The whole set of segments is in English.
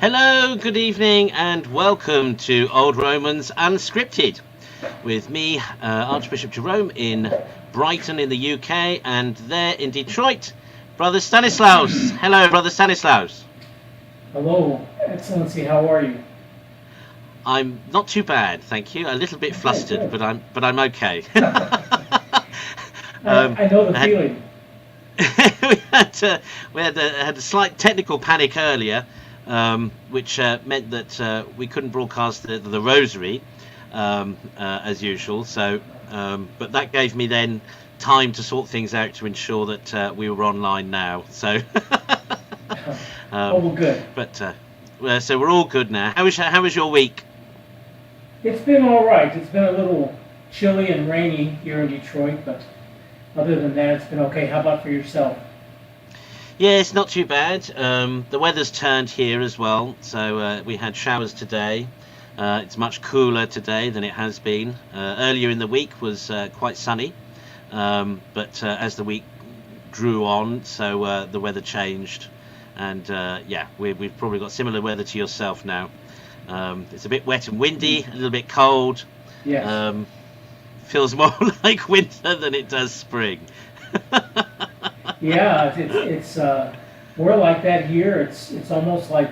Hello, good evening, and welcome to Old Romans Unscripted with me, Archbishop Jerome, in Brighton in the UK, and there in Detroit, Brother Stanislaus. Hello, Brother Stanislaus. Hello, Excellency. How are you? I'm not too bad, thank you. A little bit flustered, but I'm okay. I know the feeling. we had a slight technical panic earlier. Which meant that we couldn't broadcast the rosary as usual. So, but that gave me then time to sort things out to ensure that we were online now. So, well, good. But so we're all good now. How was your week? It's been all right. It's been a little chilly and rainy here in Detroit, but other than that, it's been okay. How about for yourself? Yeah, it's not too bad. The weather's turned here as well, so we had showers today. It's much cooler today than it has been. Earlier in the week was quite sunny, but as the week drew on, so the weather changed, and yeah, we've probably got similar weather to yourself now. It's a bit wet and windy, a little bit cold. Yes. Feels more like winter than it does spring. Yeah, it's we're like that here. It's almost like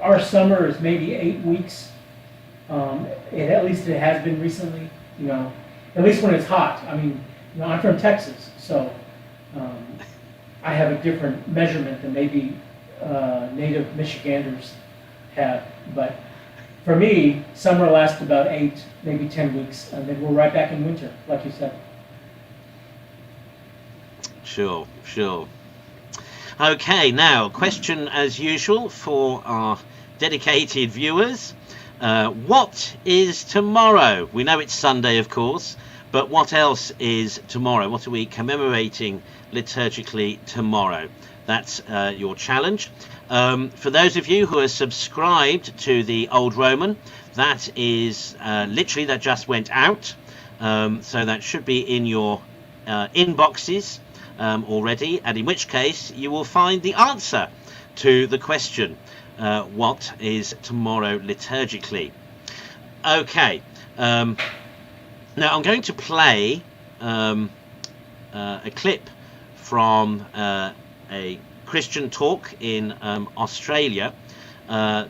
our summer is maybe 8 weeks. At least it has been recently. You know, at least when it's hot. I mean, you know, I'm from Texas, so I have a different measurement than maybe native Michiganders have. But for me, summer lasts about 8, maybe 10 weeks, and then we're right back in winter, like you said. Sure. Okay, now, question as usual for our dedicated viewers. What is tomorrow? We know it's Sunday, of course, but what else is tomorrow? What are we commemorating liturgically tomorrow? That's your challenge. For those of you who are subscribed to the Old Roman, that is literally, that just went out. So that should be in your inboxes already, and in which case you will find the answer to the question, what is tomorrow liturgically? Okay, now I'm going to play a clip from a Christian talk in Australia.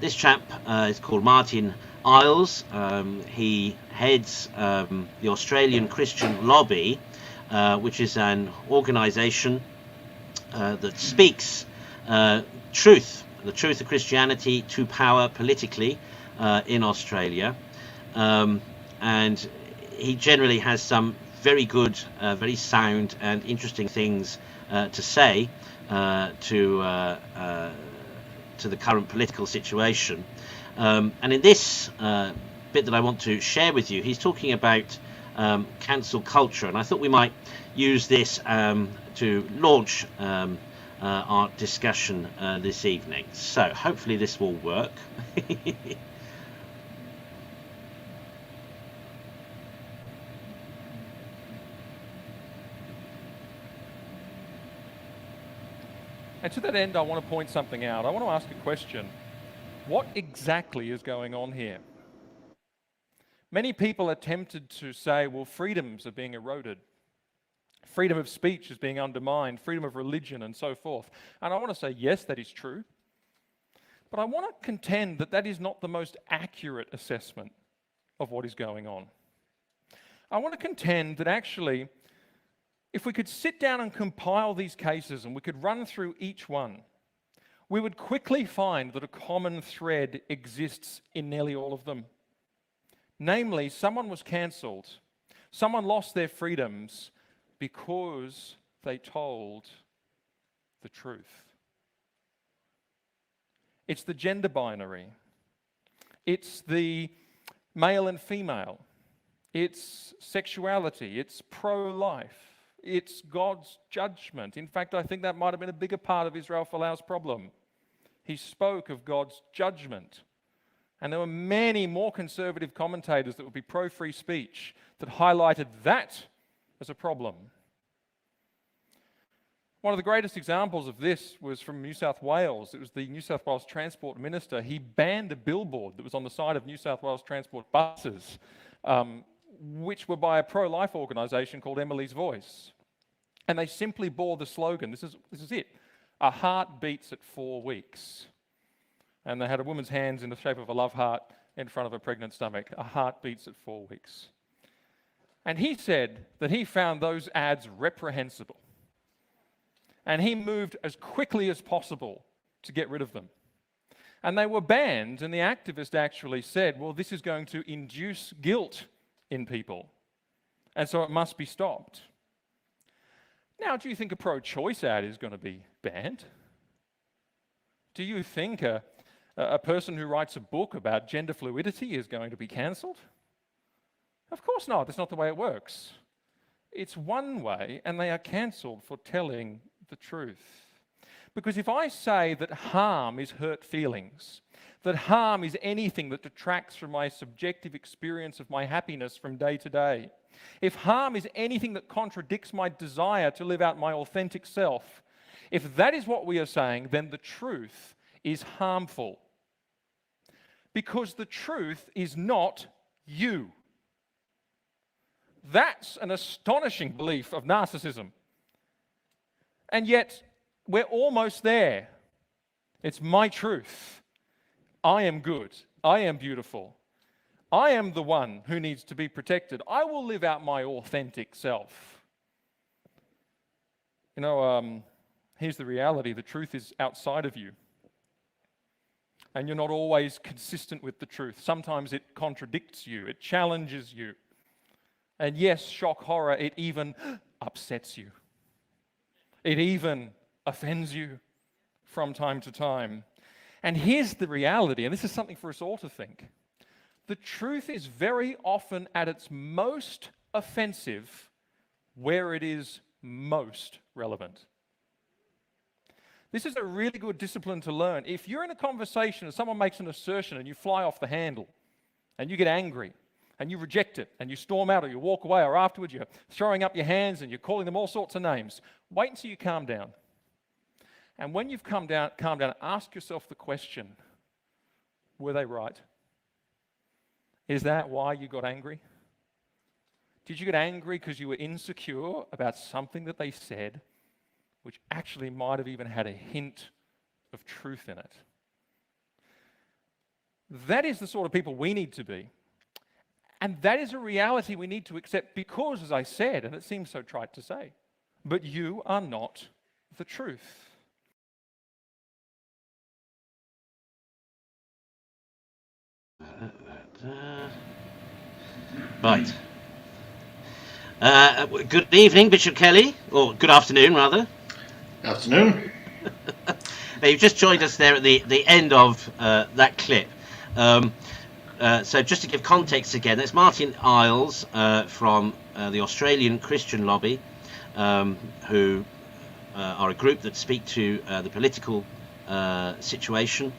This chap is called Martin Isles. He heads the Australian Christian Lobby, which is an organisation that speaks the truth of Christianity to power politically in Australia, and he generally has some very good, very sound and interesting things to say to the current political situation. And in this bit that I want to share with you, he's talking about cancel culture, and I thought we might use this to launch our discussion this evening. So hopefully this will work. And to that end, I want to point something out. I want to ask a question. What exactly is going on here? Many people are tempted to say, well, freedoms are being eroded. Freedom of speech is being undermined, freedom of religion and so forth. And I want to say, yes, that is true. But I want to contend that that is not the most accurate assessment of what is going on. I want to contend that actually, if we could sit down and compile these cases and we could run through each one, we would quickly find that a common thread exists in nearly all of them. Namely, someone was cancelled, someone lost their freedoms because they told the truth. It's the gender binary. It's the male and female. It's sexuality. It's pro-life. It's God's judgment. In fact, I think that might have been a bigger part of Israel Folau's problem. He spoke of God's judgment. And there were many more conservative commentators that would be pro-free speech that highlighted that as a problem. One of the greatest examples of this was from New South Wales. It was the New South Wales Transport Minister. He banned a billboard that was on the side of New South Wales Transport buses, which were by a pro-life organisation called Emily's Voice. And they simply bore the slogan, this is it, a heart beats at 4 weeks. And they had a woman's hands in the shape of a love heart in front of a pregnant stomach. A heart beats at 4 weeks. And he said that he found those ads reprehensible. And he moved as quickly as possible to get rid of them. And they were banned, and the activist actually said, well, this is going to induce guilt in people, and so it must be stopped. Now, do you think a pro-choice ad is going to be banned? Do you think a person who writes a book about gender fluidity is going to be cancelled? Of course not. That's not the way it works. It's one way, and they are cancelled for telling the truth. Because if I say that harm is hurt feelings, that harm is anything that detracts from my subjective experience of my happiness from day to day, if harm is anything that contradicts my desire to live out my authentic self, if that is what we are saying, then the truth is harmful. Because the truth is not you. That's an astonishing belief of narcissism. And yet, we're almost there. It's my truth. I am good. I am beautiful. I am the one who needs to be protected. I will live out my authentic self. You know, here's the reality. The truth is outside of you. And you're not always consistent with the truth. Sometimes it contradicts you. It challenges you. And yes, shock, horror, it even upsets you. It even offends you from time to time. And here's the reality, and this is something for us all to think. The truth is very often at its most offensive where it is most relevant. This is a really good discipline to learn. If you're in a conversation and someone makes an assertion and you fly off the handle and you get angry and you reject it and you storm out or you walk away, or afterwards you're throwing up your hands and you're calling them all sorts of names, wait until you calm down. And when you've calmed down, ask yourself the question, were they right? Is that why you got angry? Did you get angry because you were insecure about something that they said, which actually might have even had a hint of truth in it? That is the sort of people we need to be. And that is a reality we need to accept because, as I said, and it seems so trite to say, but you are not the truth. Right. Good evening, Bishop Kelly, or good afternoon, rather. Afternoon. Now, you've just joined us there at the end of that clip. So just to give context again, it's Martin Isles from the Australian Christian Lobby, who are a group that speak to the political situation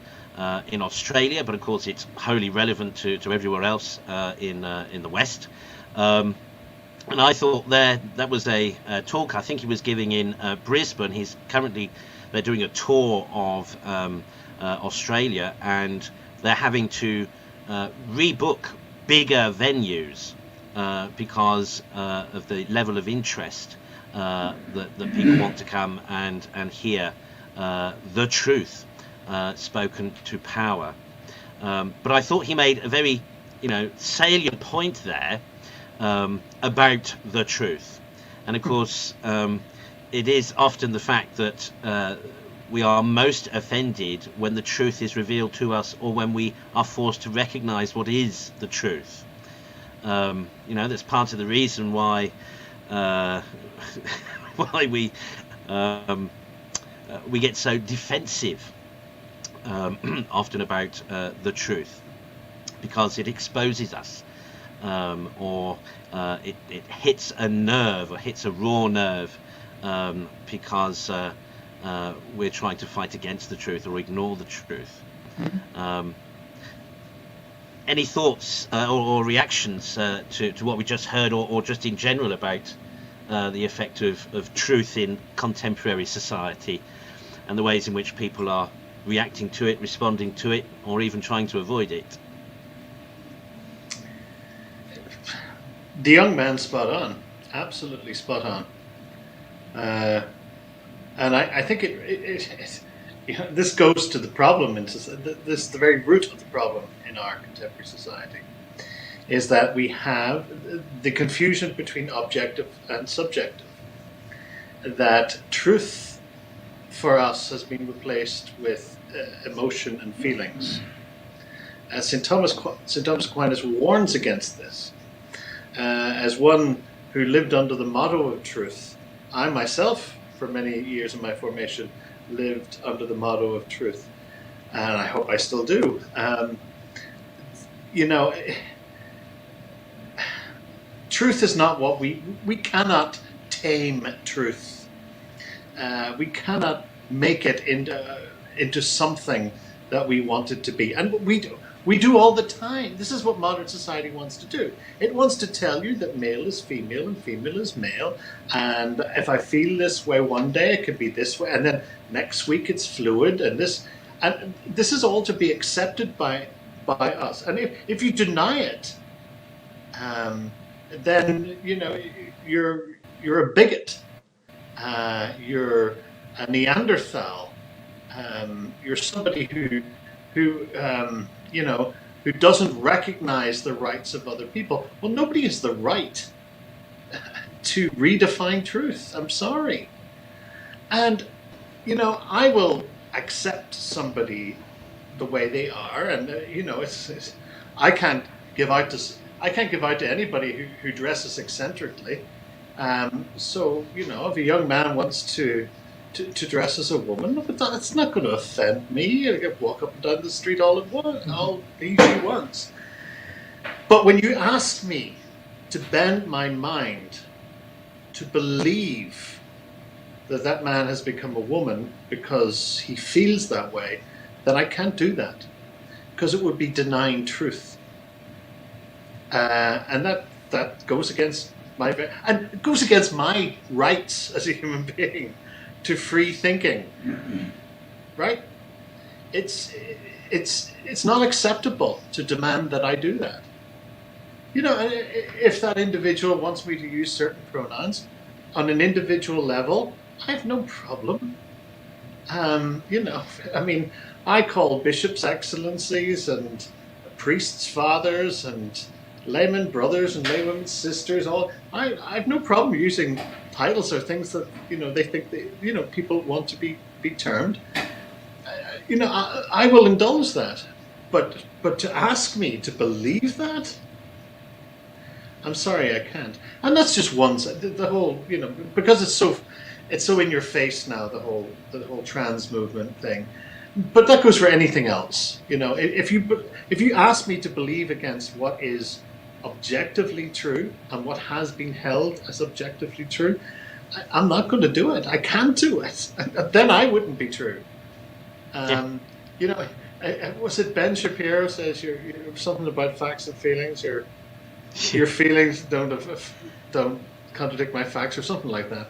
in Australia, but of course it's wholly relevant to everywhere else in the West. And I thought that was a talk I think he was giving in Brisbane. They're doing a tour of Australia, and they're having to rebook bigger venues because of the level of interest that people want to come and hear the truth spoken to power. But I thought he made a very salient point there about the truth. And of course it is often the fact that we are most offended when the truth is revealed to us, or when we are forced to recognize what is the truth. That's part of the reason why we get so defensive often about the truth, because it exposes us, or it hits a nerve, or hits a raw nerve, because we're trying to fight against the truth or ignore the truth. Any thoughts or reactions to what we just heard, or just in general about the effect of truth in contemporary society, and the ways in which people are reacting to it, responding to it, or even trying to avoid it? The young man's spot on, absolutely spot on. And I think this goes to the problem, this the very root of the problem in our contemporary society, is that we have the confusion between objective and subjective. That truth for us has been replaced with emotion and feelings. St. Thomas Aquinas warns against this. As one who lived under the motto of truth, I myself, for many years in my formation, lived under the motto of truth, and I hope I still do. Truth is not what we cannot tame truth. We cannot make it into something that we want it to be, and we do all the time. This is what modern society wants to do. It wants to tell you that male is female and female is male, and if I feel this way one day, it could be this way, and then next week it's fluid, and this is all to be accepted by us. And if you deny it, then you're a bigot. You're a Neanderthal. You're somebody who doesn't recognize the rights of other people. Well, nobody has the right to redefine truth. I'm sorry. And, I will accept somebody the way they are. And, I can't give out to anybody who dresses eccentrically. So, if a young man wants to dress as a woman, but that's not going to offend me. I can walk up and down the street all he wants. But when you ask me to bend my mind to believe that man has become a woman because he feels that way, then I can't do that, because it would be denying truth, and that goes against my rights as a human being to free thinking, right? It's not acceptable to demand that I do that. If that individual wants me to use certain pronouns on an individual level, I have no problem. I call bishops excellencies and priests fathers and laymen brothers and laywomen sisters. I have no problem using titles or things that they think people want to be termed. I will indulge that, but to ask me to believe that, I'm sorry, I can't. And that's just one side. The whole, because it's so in your face now, the whole trans movement thing. But that goes for anything else. If you ask me to believe against what is objectively true and what has been held as objectively true, I'm not going to do it. I can't do it. Then I wouldn't be true. You know, was it Ben Shapiro says you're something about facts and feelings? Your feelings don't contradict my facts, or something like that.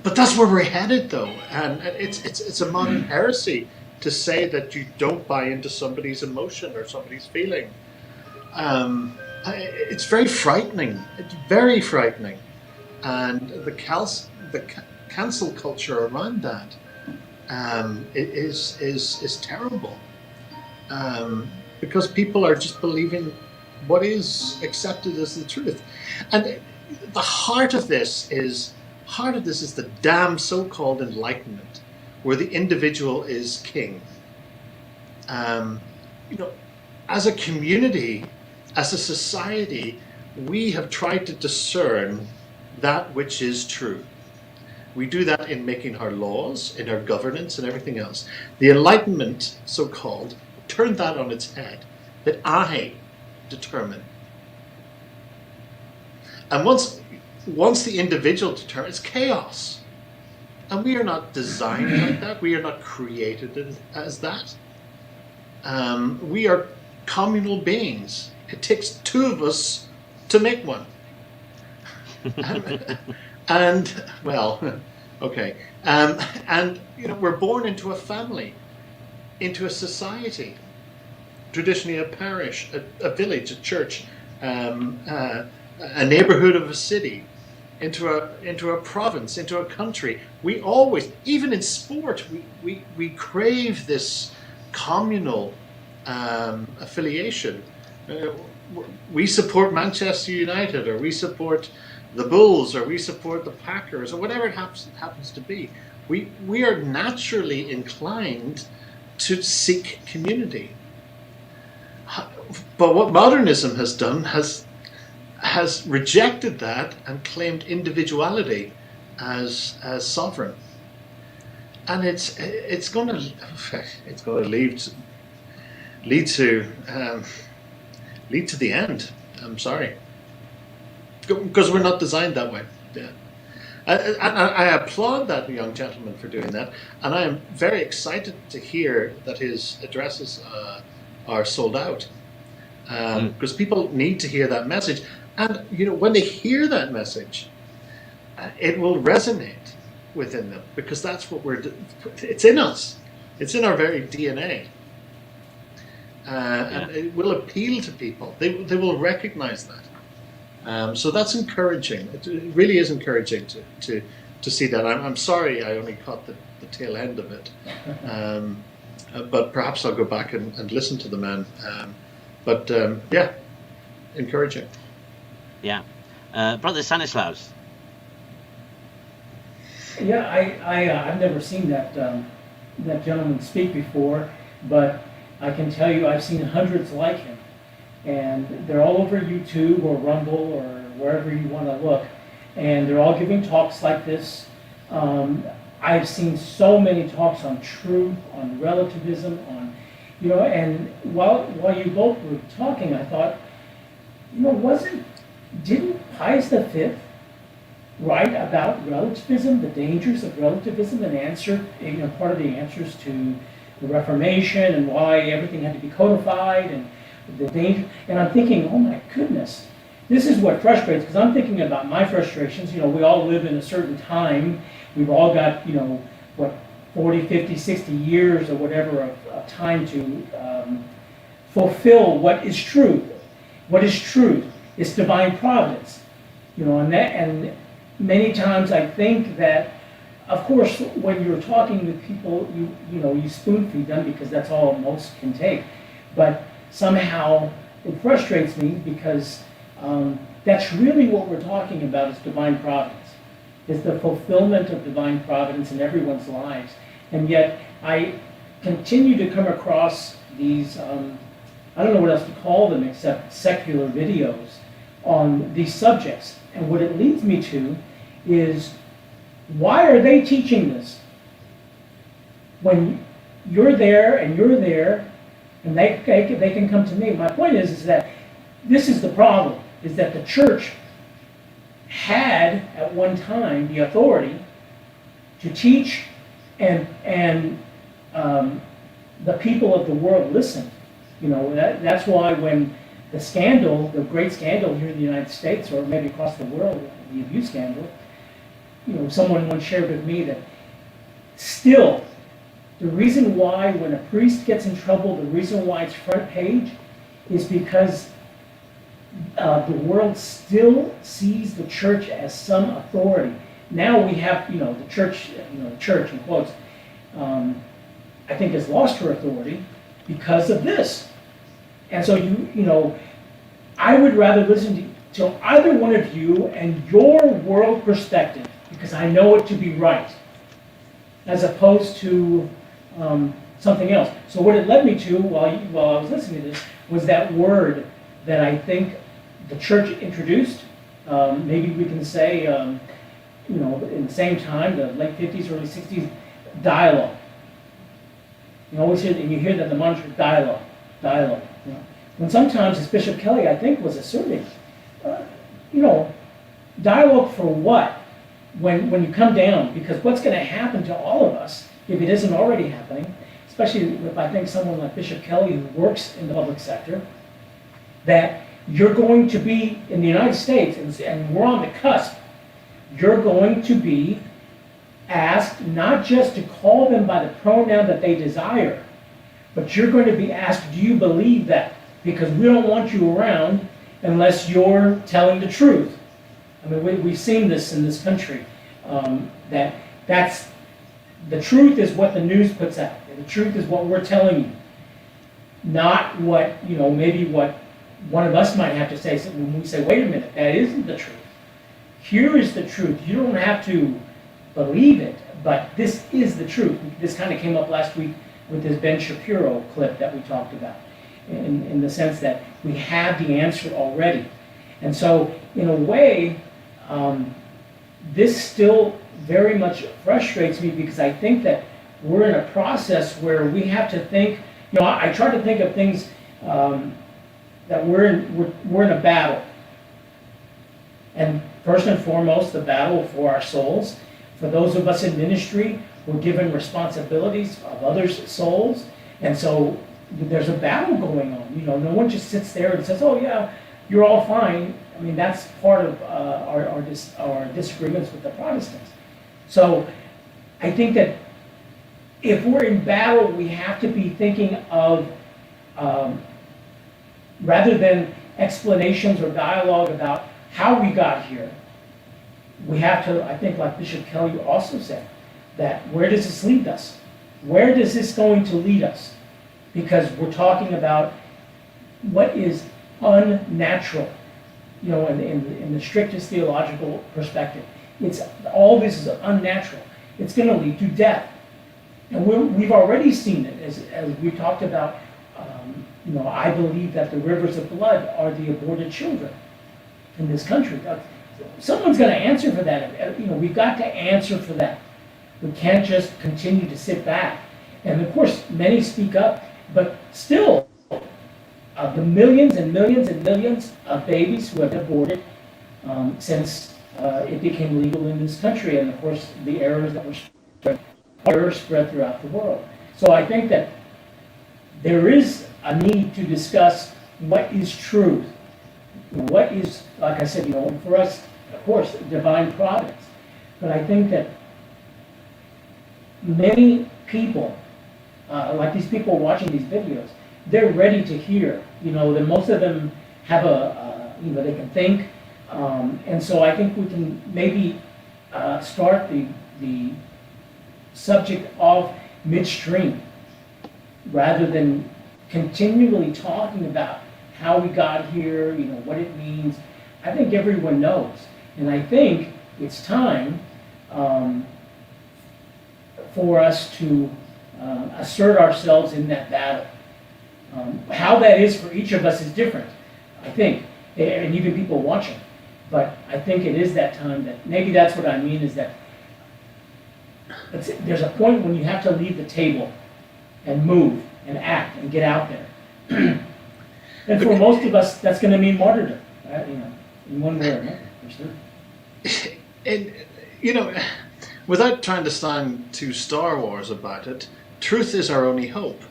But that's where we're headed, though, and it's a modern heresy to say that you don't buy into somebody's emotion or somebody's feeling. It's very frightening. It's very frightening, and the cancel culture around that is terrible, because people are just believing what is accepted as the truth, and the heart of this is the damn so-called Enlightenment, where the individual is king. You know, as a community, as a society, we have tried to discern that which is true. We do that in making our laws, in our governance, and everything else. The Enlightenment, so-called, turned that on its head, that I determine. And once the individual determines, it's chaos. And we are not designed like that. We are not created as that. We are communal beings. It takes two of us to make one. And well, okay. And you know, we're born into a family, into a society, traditionally a parish, a village, a church, a neighborhood of a city, into a province, into a country. We always, even in sport, we crave this communal affiliation. We support Manchester United, or we support the Bulls, or we support the Packers, or whatever it happens to be. We are naturally inclined to seek community. But what modernism has done has rejected that and claimed individuality as sovereign, and it's going to lead to the end. I'm sorry, because we're not designed that way. Yeah. I applaud that young gentleman for doing that, and I am very excited to hear that his addresses are sold out, because people need to hear that message. And you know, when they hear that message, it will resonate within them, because that's what it's in us. It's in our very DNA. And it will appeal to people. They will recognize that. So that's encouraging. It really is encouraging to see that. I'm sorry I only caught the tail end of it. But perhaps I'll go back and listen to the man. But yeah, encouraging. Yeah. Brother Stanislaus. Yeah, I've never seen that gentleman speak before, but I can tell you I've seen hundreds like him, and they're all over YouTube or Rumble or wherever you want to look, and they're all giving talks like this. I've seen so many talks on truth, on relativism, on, you know, and while you both were talking, I thought, you know, didn't Pius V write about relativism, the dangers of relativism, and answer, you know, part of the answers to the Reformation and why everything had to be codified and the danger? And I'm thinking, oh my goodness, this is what frustrates, because I'm thinking about my frustrations. You know, we all live in a certain time. We've all got, you know, 40, 50, 60 years or whatever of time to fulfill what is truth. What is truth? It's divine providence. You know, and many times I think that, of course, when you're talking with people, you spoon feed them, because that's all most can take. But somehow it frustrates me, because that's really what we're talking about, is divine providence. It's the fulfillment of divine providence in everyone's lives. And yet I continue to come across these, I don't know what else to call them except secular videos on these subjects. And what it leads me to is, why are they teaching this? When you're there and they can come to me. My point is that this is the problem, is that the church had at one time the authority to teach, and the people of the world listened. That's why when the scandal, the great scandal here in the United States, or maybe across the world, the abuse scandal, someone once shared with me that still, the reason why when a priest gets in trouble, the reason why it's front page is because the world still sees the church as some authority. Now we have, the church in quotes, I think has lost her authority because of this. And so I would rather listen to either one of you and your world perspective, because I know it to be right, as opposed to something else. So what it led me to, while I was listening to this, was that word that I think the church introduced. Maybe we can say, in the same time, the late 50s, early 60s, dialogue. You always hear, and you hear that the mantra, dialogue. When sometimes, as Bishop Kelly, I think, was asserting, dialogue for what? When you come down, because what's going to happen to all of us, if it isn't already happening, especially if I think someone like Bishop Kelly who works in the public sector, that you're going to be, in the United States, and we're on the cusp, you're going to be asked not just to call them by the pronoun that they desire, but you're going to be asked, do you believe that? Because we don't want you around unless you're telling the truth. I mean, we've seen this in this country, that's the truth is what the news puts out. The truth is what we're telling you, not what, maybe what one of us might have to say. So when we say, wait a minute, that isn't the truth. Here is the truth. You don't have to believe it, but this is the truth. This kind of came up last week with this Ben Shapiro clip that we talked about, in the sense that we have the answer already. And so, in a way, this still very much frustrates me, because I think that we're in a process where we have to think, I try to think of things that we're in a battle. And first and foremost, the battle for our souls. For those of us in ministry, we're given responsibilities of others' souls. And so there's a battle going on. No one just sits there and says, oh yeah, you're all fine. I mean, that's part of our disagreements with the Protestants. So I think that if we're in battle, we have to be thinking of, rather than explanations or dialogue about how we got here, we have to, I think, like Bishop Kelly also said, that where does this lead us? Where does this going to lead us? Because we're talking about what is unnatural, in the strictest theological perspective. All this is unnatural. It's going to lead to death. And we've already seen it, as we talked about. I believe that the rivers of blood are the aborted children in this country. Someone's going to answer for that. We've got to answer for that. We can't just continue to sit back. And of course, many speak up, but still, the millions and millions and millions of babies who have been aborted since it became legal in this country, and of course, the errors that were spread throughout the world. So I think that there is a need to discuss what is truth. What is, like I said, for us, of course, divine providence. But I think that many people, like these people watching these videos, they're ready to hear. That most of them have they can think. And so I think we can maybe start the subject off midstream, rather than continually talking about how we got here, what it means. I think everyone knows. And I think it's time for us to assert ourselves in that battle. How that is for each of us is different, I think, and even people watching. But I think it is that time that, maybe that's what I mean, is that there's a point when you have to leave the table and move and act and get out there. And for most of us, that's going to mean martyrdom, in one word, for sure. and you know, without trying to sound too Star Wars about it, truth is our only hope.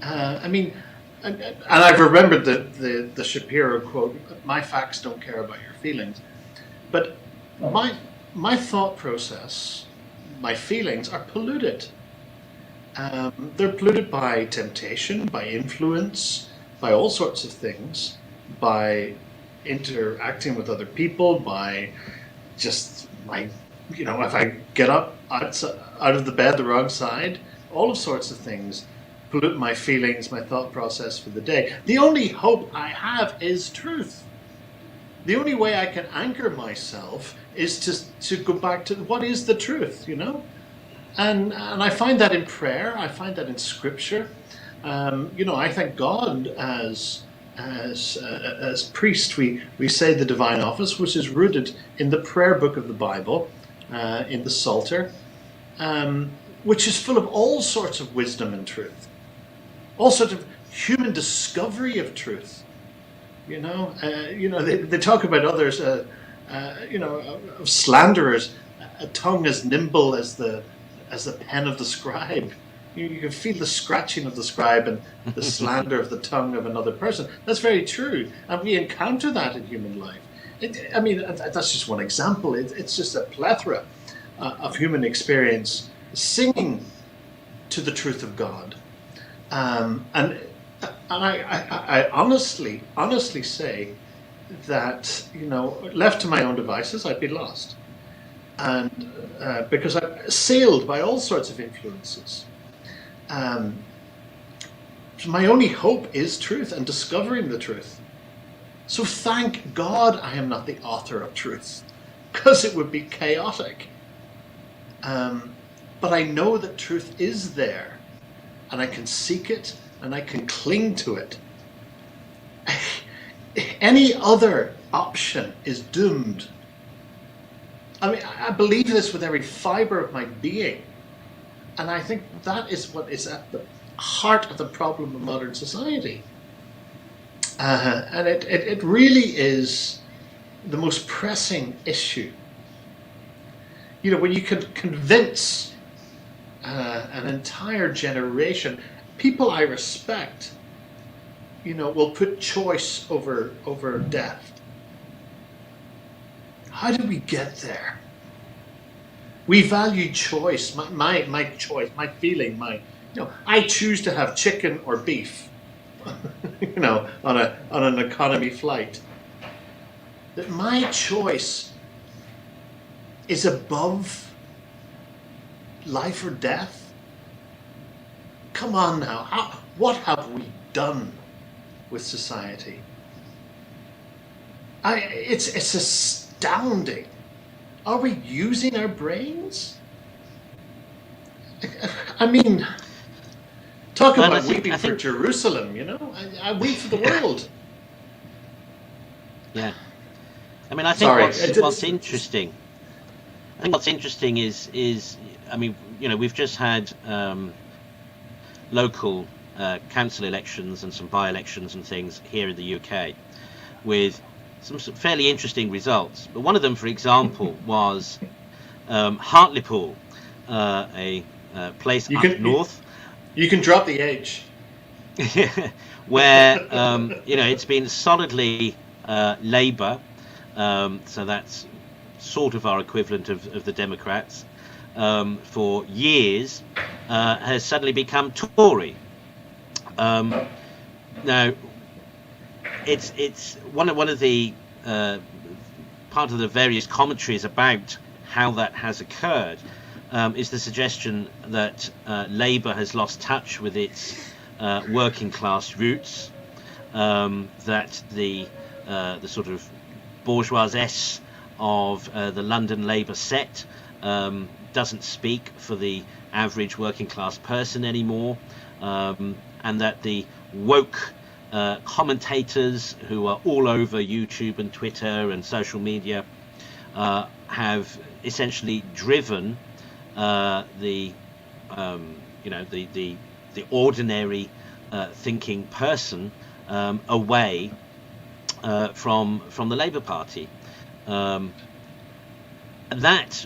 I mean, and I've remembered the Shapiro quote: "My facts don't care about your feelings." But my thought process, my feelings are polluted. They're polluted by temptation, by influence, by all sorts of things, by interacting with other people, by just my, if I get up out of the bed the wrong side, all sorts of things pollute my feelings, my thought process for the day. The only hope I have is truth. The only way I can anchor myself is to go back to what is the truth, And I find that in prayer. I find that in Scripture. I thank God as priest. We say the divine office, which is rooted in the prayer book of the Bible, in the Psalter, which is full of all sorts of wisdom and truth, all sorts of human discovery of truth. They talk about others, of slanderers, a tongue as nimble as the pen of the scribe. You can feel the scratching of the scribe and the slander of the tongue of another person. That's very true, and we encounter that in human life. That's just one example. It's just a plethora of human experience singing to the truth of God, and I honestly say that left to my own devices, I'd be lost, and because I'm assailed by all sorts of influences. My only hope is truth and discovering the truth. So thank God I am not the author of truth, because it would be chaotic. But I know that truth is there, and I can seek it, and I can cling to it. Any other option is doomed. I believe this with every fiber of my being. And I think that is what is at the heart of the problem of modern society. And it really is the most pressing issue. When you can convince an entire generation, people I respect, will put choice over death. How did we get there? We value choice, my choice, my feeling, I choose to have chicken or beef, on an economy flight. That my choice is above life or death. Come on now, what have we done with society? It's astounding. Are we using our brains? Talk about weeping for Jerusalem, I weep for the world. Yeah. I think what's interesting. I think what's interesting is we've just had local council elections and some by-elections and things here in the UK with some fairly interesting results. But one of them, for example, was Hartlepool, a place up north. You can drop the age. Where it's been solidly Labour, so that's sort of our equivalent of the Democrats, for years, has suddenly become Tory. Now, it's one of the part of the various commentaries about how that has occurred is the suggestion that Labour has lost touch with its working class roots, that the sort of bourgeoisie of the London Labour set doesn't speak for the average working class person anymore, and that the woke commentators who are all over YouTube and Twitter and social media have essentially driven the ordinary thinking person away from the Labour Party. that,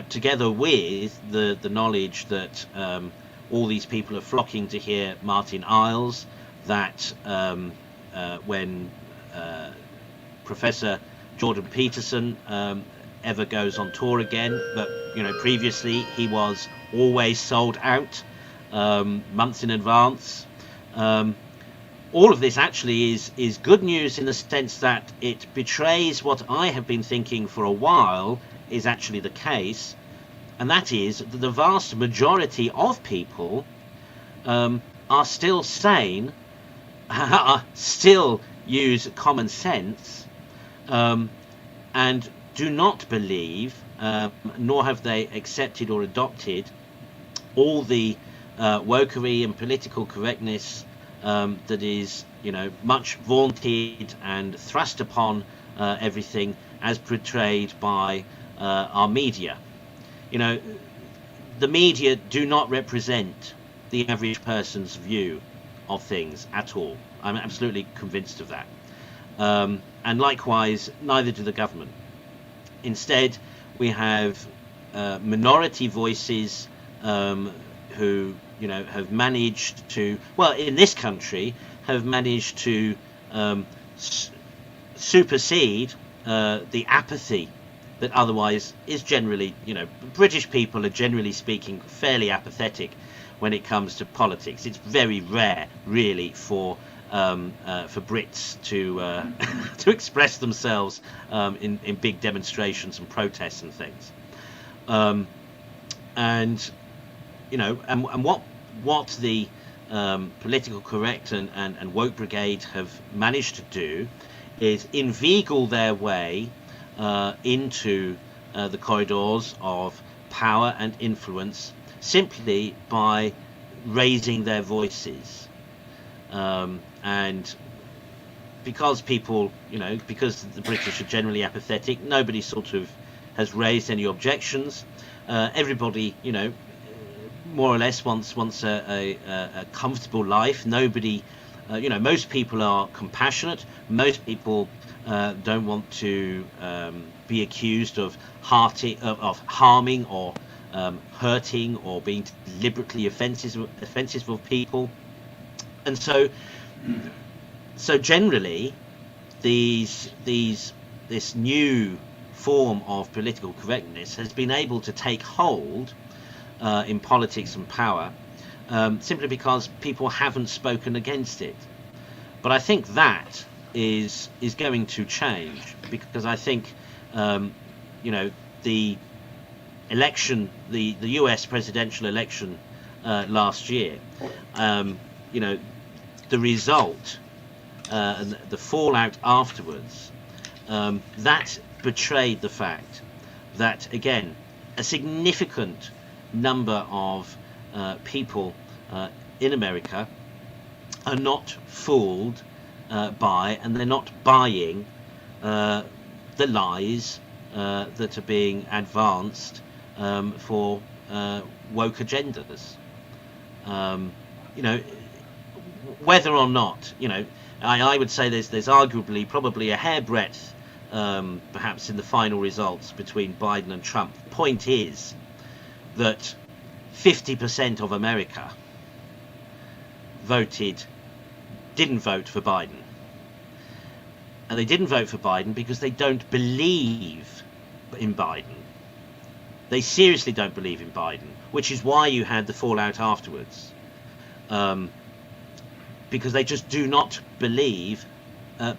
together with the knowledge that all these people are flocking to hear Martin Iles, that when Professor Jordan Peterson ever goes on tour again, but previously he was always sold out months in advance. All of this actually is good news in the sense that it betrays what I have been thinking for a while is actually the case, and that is that the vast majority of people are still sane, still use common sense, and do not believe, nor have they accepted or adopted all the wokery and political correctness that is, much vaunted and thrust upon everything as portrayed by our media. The media do not represent the average person's view of things at all. I'm absolutely convinced of that. And likewise, neither do the government. Instead, we have minority voices who, have managed to, well, in this country, have managed to supersede the apathy that otherwise is generally, British people are generally speaking fairly apathetic when it comes to politics. It's very rare, really, for Brits to to express themselves in big demonstrations and protests and things. And what the political correct and woke brigade have managed to do is inveigle their way into the corridors of power and influence simply by raising their voices. And because people, because the British are generally apathetic, nobody sort of has raised any objections. Everybody, more or less wants a comfortable life. Nobody, most people are compassionate. Most people don't want to be accused of harming or hurting or being deliberately offensive of people. And so generally, this new form of political correctness has been able to take hold in politics and power simply because people haven't spoken against it. But I think that is going to change, because I think the election, the US presidential election last year, the result and the fallout afterwards, that betrayed the fact that, again, a significant number of people in America are not fooled by, and they're not buying the lies that are being advanced for woke agendas. Whether or not, I would say there's arguably probably a hairbreadth, perhaps in the final results between Biden and Trump. The point is that 50% of America didn't vote for Biden. And they didn't vote for Biden because they don't believe in Biden. They seriously don't believe in Biden, which is why you had the fallout afterwards. Because they just do not believe,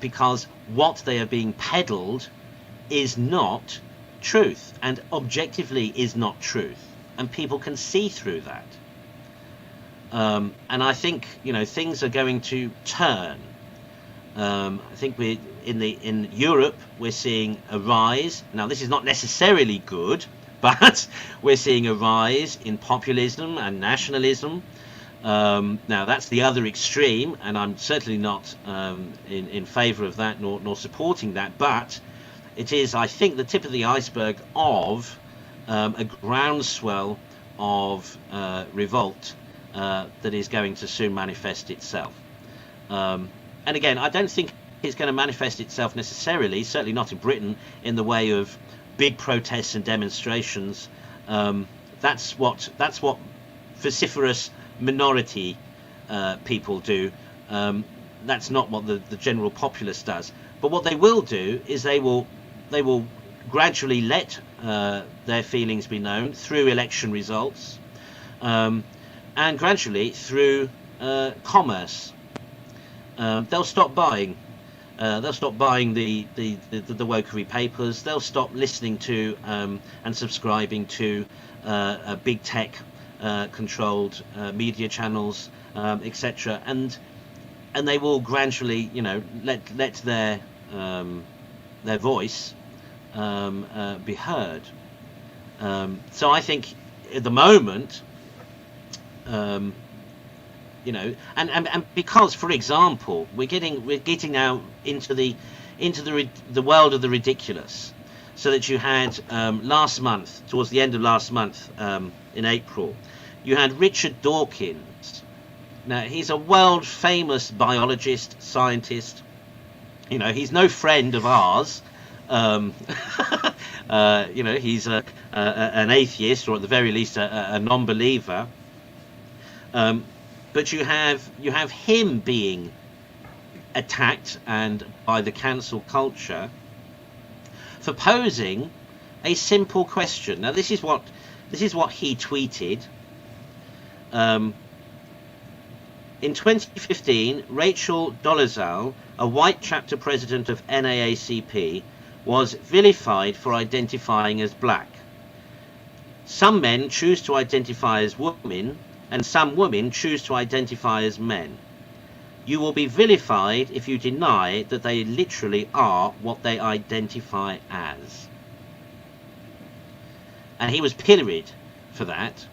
because what they are being peddled is not truth, and objectively is not truth, and people can see through that. And I think things are going to turn. I think in Europe we're seeing a rise. Now this is not necessarily good, but we're seeing a rise in populism and nationalism. Now that's the other extreme, and I'm certainly not in favour of that, nor supporting that. But it is, I think, the tip of the iceberg of a groundswell of revolt that is going to soon manifest itself. And again, I don't think it's going to manifest itself necessarily, certainly not in Britain, in the way of big protests and demonstrations. That's what vociferous minority people do. That's not what the general populace does. But what they will do is they will gradually let their feelings be known through election results, and gradually through commerce. They'll stop buying. They'll stop buying the wokery papers. They'll stop listening to and subscribing to big tech controlled media channels, etc. And they will gradually, let their voice be heard. So I think at the moment, and because, for example, we're getting now into the world of the ridiculous. So that you had last month, towards the end of last month, in April, you had Richard Dawkins. Now, he's a world famous biologist, scientist. He's no friend of ours. He's an atheist, or at the very least a non-believer. But you have him being attacked and by the cancel culture for posing a simple question. Now, this is what he tweeted. In 2015, Rachel Dolezal, a white chapter president of NAACP, was vilified for identifying as black. Some men choose to identify as women, and some women choose to identify as men. You will be vilified if you deny that they literally are what they identify as. And he was pilloried for that.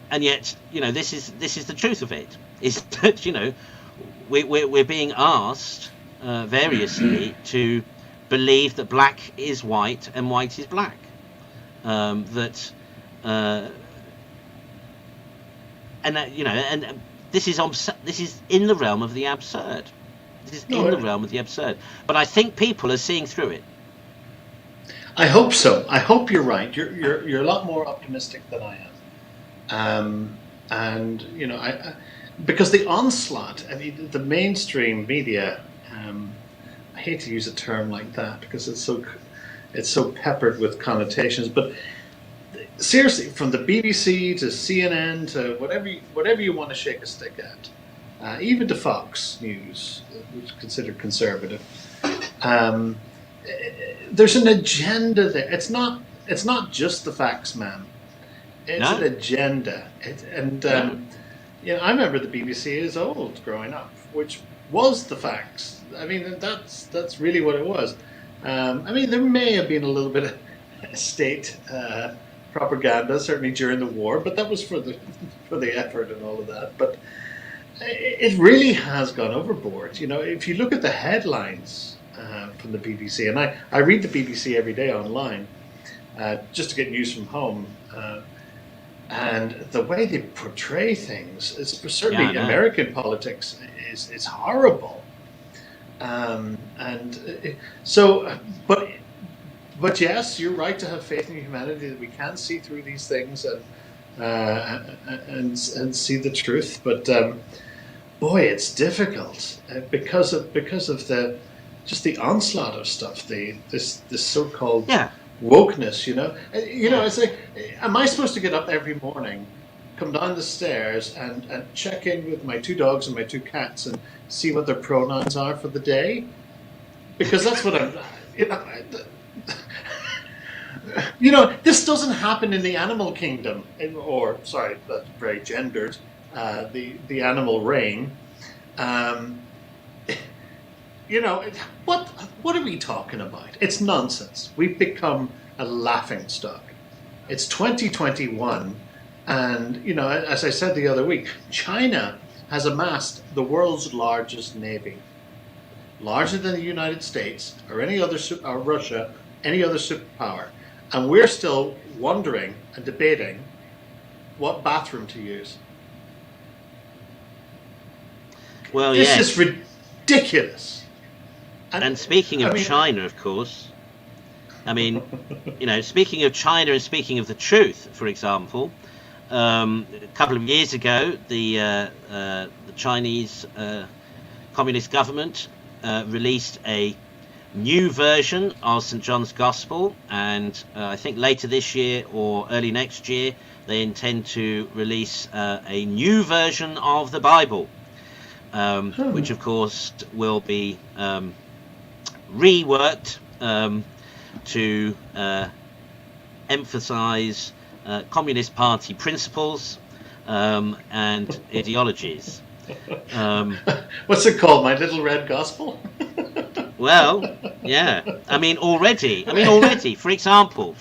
And yet, this is the truth of it. Is that we're being asked variously to believe that black is white and white is black. And this is in the realm of the absurd. This is in the realm of the absurd. But I think people are seeing through it. I hope so. I hope you're right. You're a lot more optimistic than I am. Because the onslaught, the mainstream media, I hate to use a term like that because it's so peppered with connotations, but seriously, from the BBC to CNN to whatever you want to shake a stick at, even to Fox News, which is considered conservative, there's an agenda there. It's not just the facts, man. It's an agenda. I remember the BBC is old growing up, which was the facts. That's really what it was. There may have been a little bit of state propaganda, certainly during the war, but that was for the effort and all of that. But it really has gone overboard. If you look at the headlines from the BBC, and I read the BBC every day online just to get news from home. And the way they portray things, certainly American politics, is horrible. But yes, you're right to have faith in humanity that we can see through these things and see the truth. But boy, it's difficult because of the onslaught of stuff. This so-called wokeness, it's like, am I supposed to get up every morning, come down the stairs and check in with my 2 dogs and my 2 cats and see what their pronouns are for the day? Because that's what I'm, this doesn't happen in the animal kingdom, that's very gendered, the animal reign. What are we talking about? It's nonsense. We've become a laughingstock. It's 2021, and as I said the other week, China has amassed the world's largest navy, larger than the United States or any other or Russia, any other superpower, and we're still wondering and debating what bathroom to use. Well, this is ridiculous. And speaking of China, of course, I mean, speaking of China and speaking of the truth, for example, a couple of years ago, the Chinese Communist government released a new version of St. John's Gospel, and I think later this year or early next year, they intend to release a new version of the Bible, which of course will be reworked to emphasize Communist Party principles and ideologies. What's it called? My Little Red Gospel? Well, yeah. I mean, already. For example,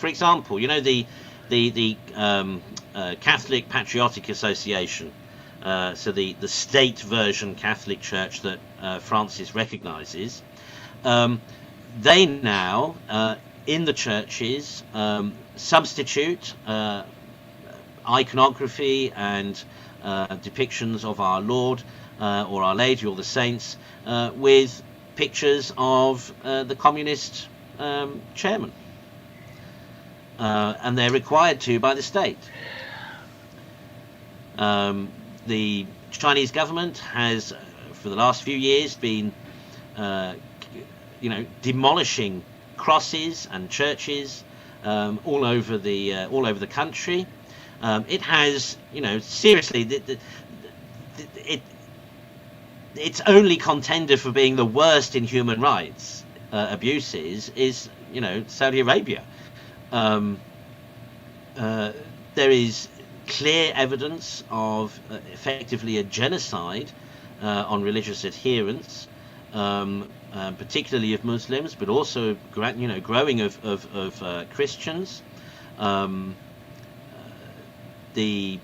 the Catholic Patriotic Association, so the state version Catholic Church that Francis recognizes. They now, in the churches, substitute iconography and depictions of our Lord or Our Lady or the saints with pictures of the communist chairman. And they're required to by the state. The Chinese government has, for the last few years, been demolishing crosses and churches all over the country. It has, seriously, its only contender for being the worst in human rights abuses is, Saudi Arabia. There is clear evidence of effectively a genocide on religious adherents. Particularly of Muslims, but also growing of Christians. The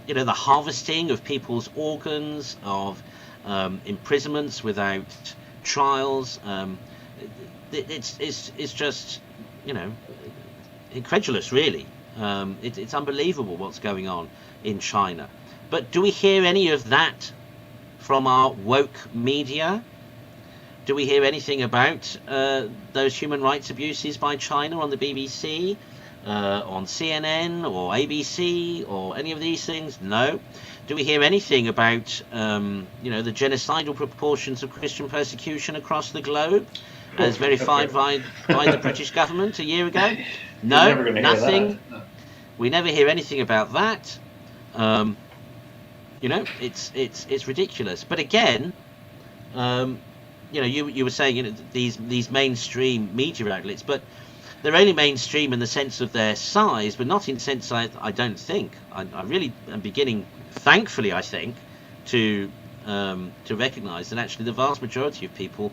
harvesting of people's organs, of imprisonments without trials. It's just incredulous, really. It's unbelievable what's going on in China. But do we hear any of that from our woke media? Do we hear anything about those human rights abuses by China on the BBC, on CNN or ABC or any of these things? No. Do we hear anything about the genocidal proportions of Christian persecution across the globe, as verified by the British government a year ago? No, nothing. We never hear anything about that. It's ridiculous. But again, you were saying these mainstream media outlets, but they're only mainstream in the sense of their size, but not in sense I don't think. I really am beginning, thankfully, I think, to recognise that actually the vast majority of people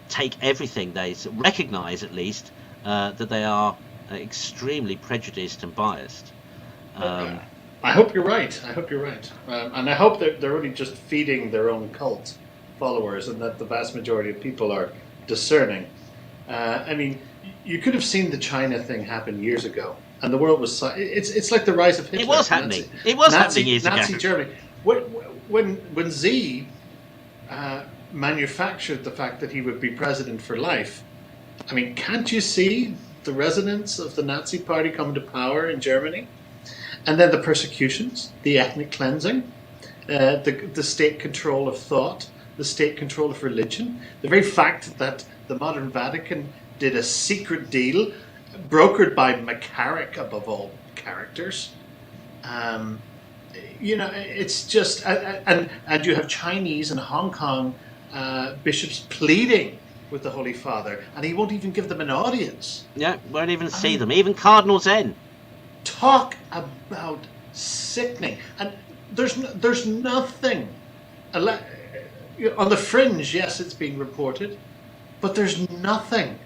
take everything they recognise, at least, that they are extremely prejudiced and biased. I hope you're right. And I hope that they're only just feeding their own cult followers, and that the vast majority of people are discerning. You could have seen the China thing happen years ago, and the world was. It's like the rise of Hitler. It was happening. Happening years ago. Nazi Germany. When Xi manufactured the fact that he would be president for life, can't you see the resonance of the Nazi Party coming to power in Germany? And then the persecutions, the ethnic cleansing, the state control of thought, the state control of religion, the very fact that the modern Vatican did a secret deal brokered by McCarrick, above all characters. It's just, and you have Chinese and Hong Kong bishops pleading with the Holy Father, and he won't even give them an audience. Yeah, won't even see them. Even Cardinal Zen. Talk about sickening. And there's nothing. On the fringe, yes, it's being reported, but there's nothing.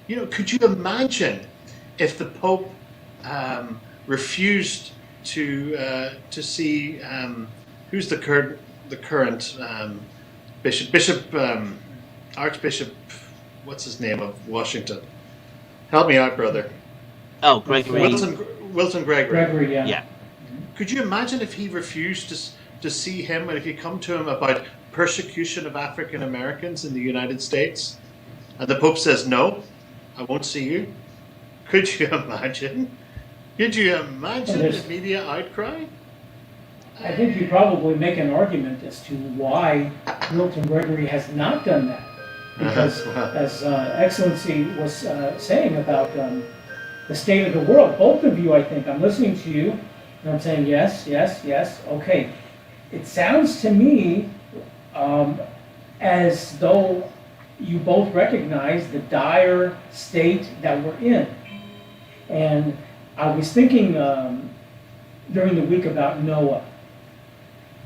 Could you imagine if the Pope refused to see who's the current Archbishop, what's his name, of Washington? Help me out, brother. Oh, Gregory. Wilton Gregory. Gregory, yeah. Yeah. Could you imagine if he refused to to see him, and if you come to him about persecution of African Americans in the United States, and the Pope says, no, I won't see you, could you imagine? Could you imagine the media outcry? I think you probably make an argument as to why Milton Gregory has not done that. Because as Excellency was saying about the state of the world, both of you, I think, I'm listening to you, and I'm saying yes, yes, yes, okay. It sounds to me as though you both recognize the dire state that we're in. And I was thinking during the week about Noah.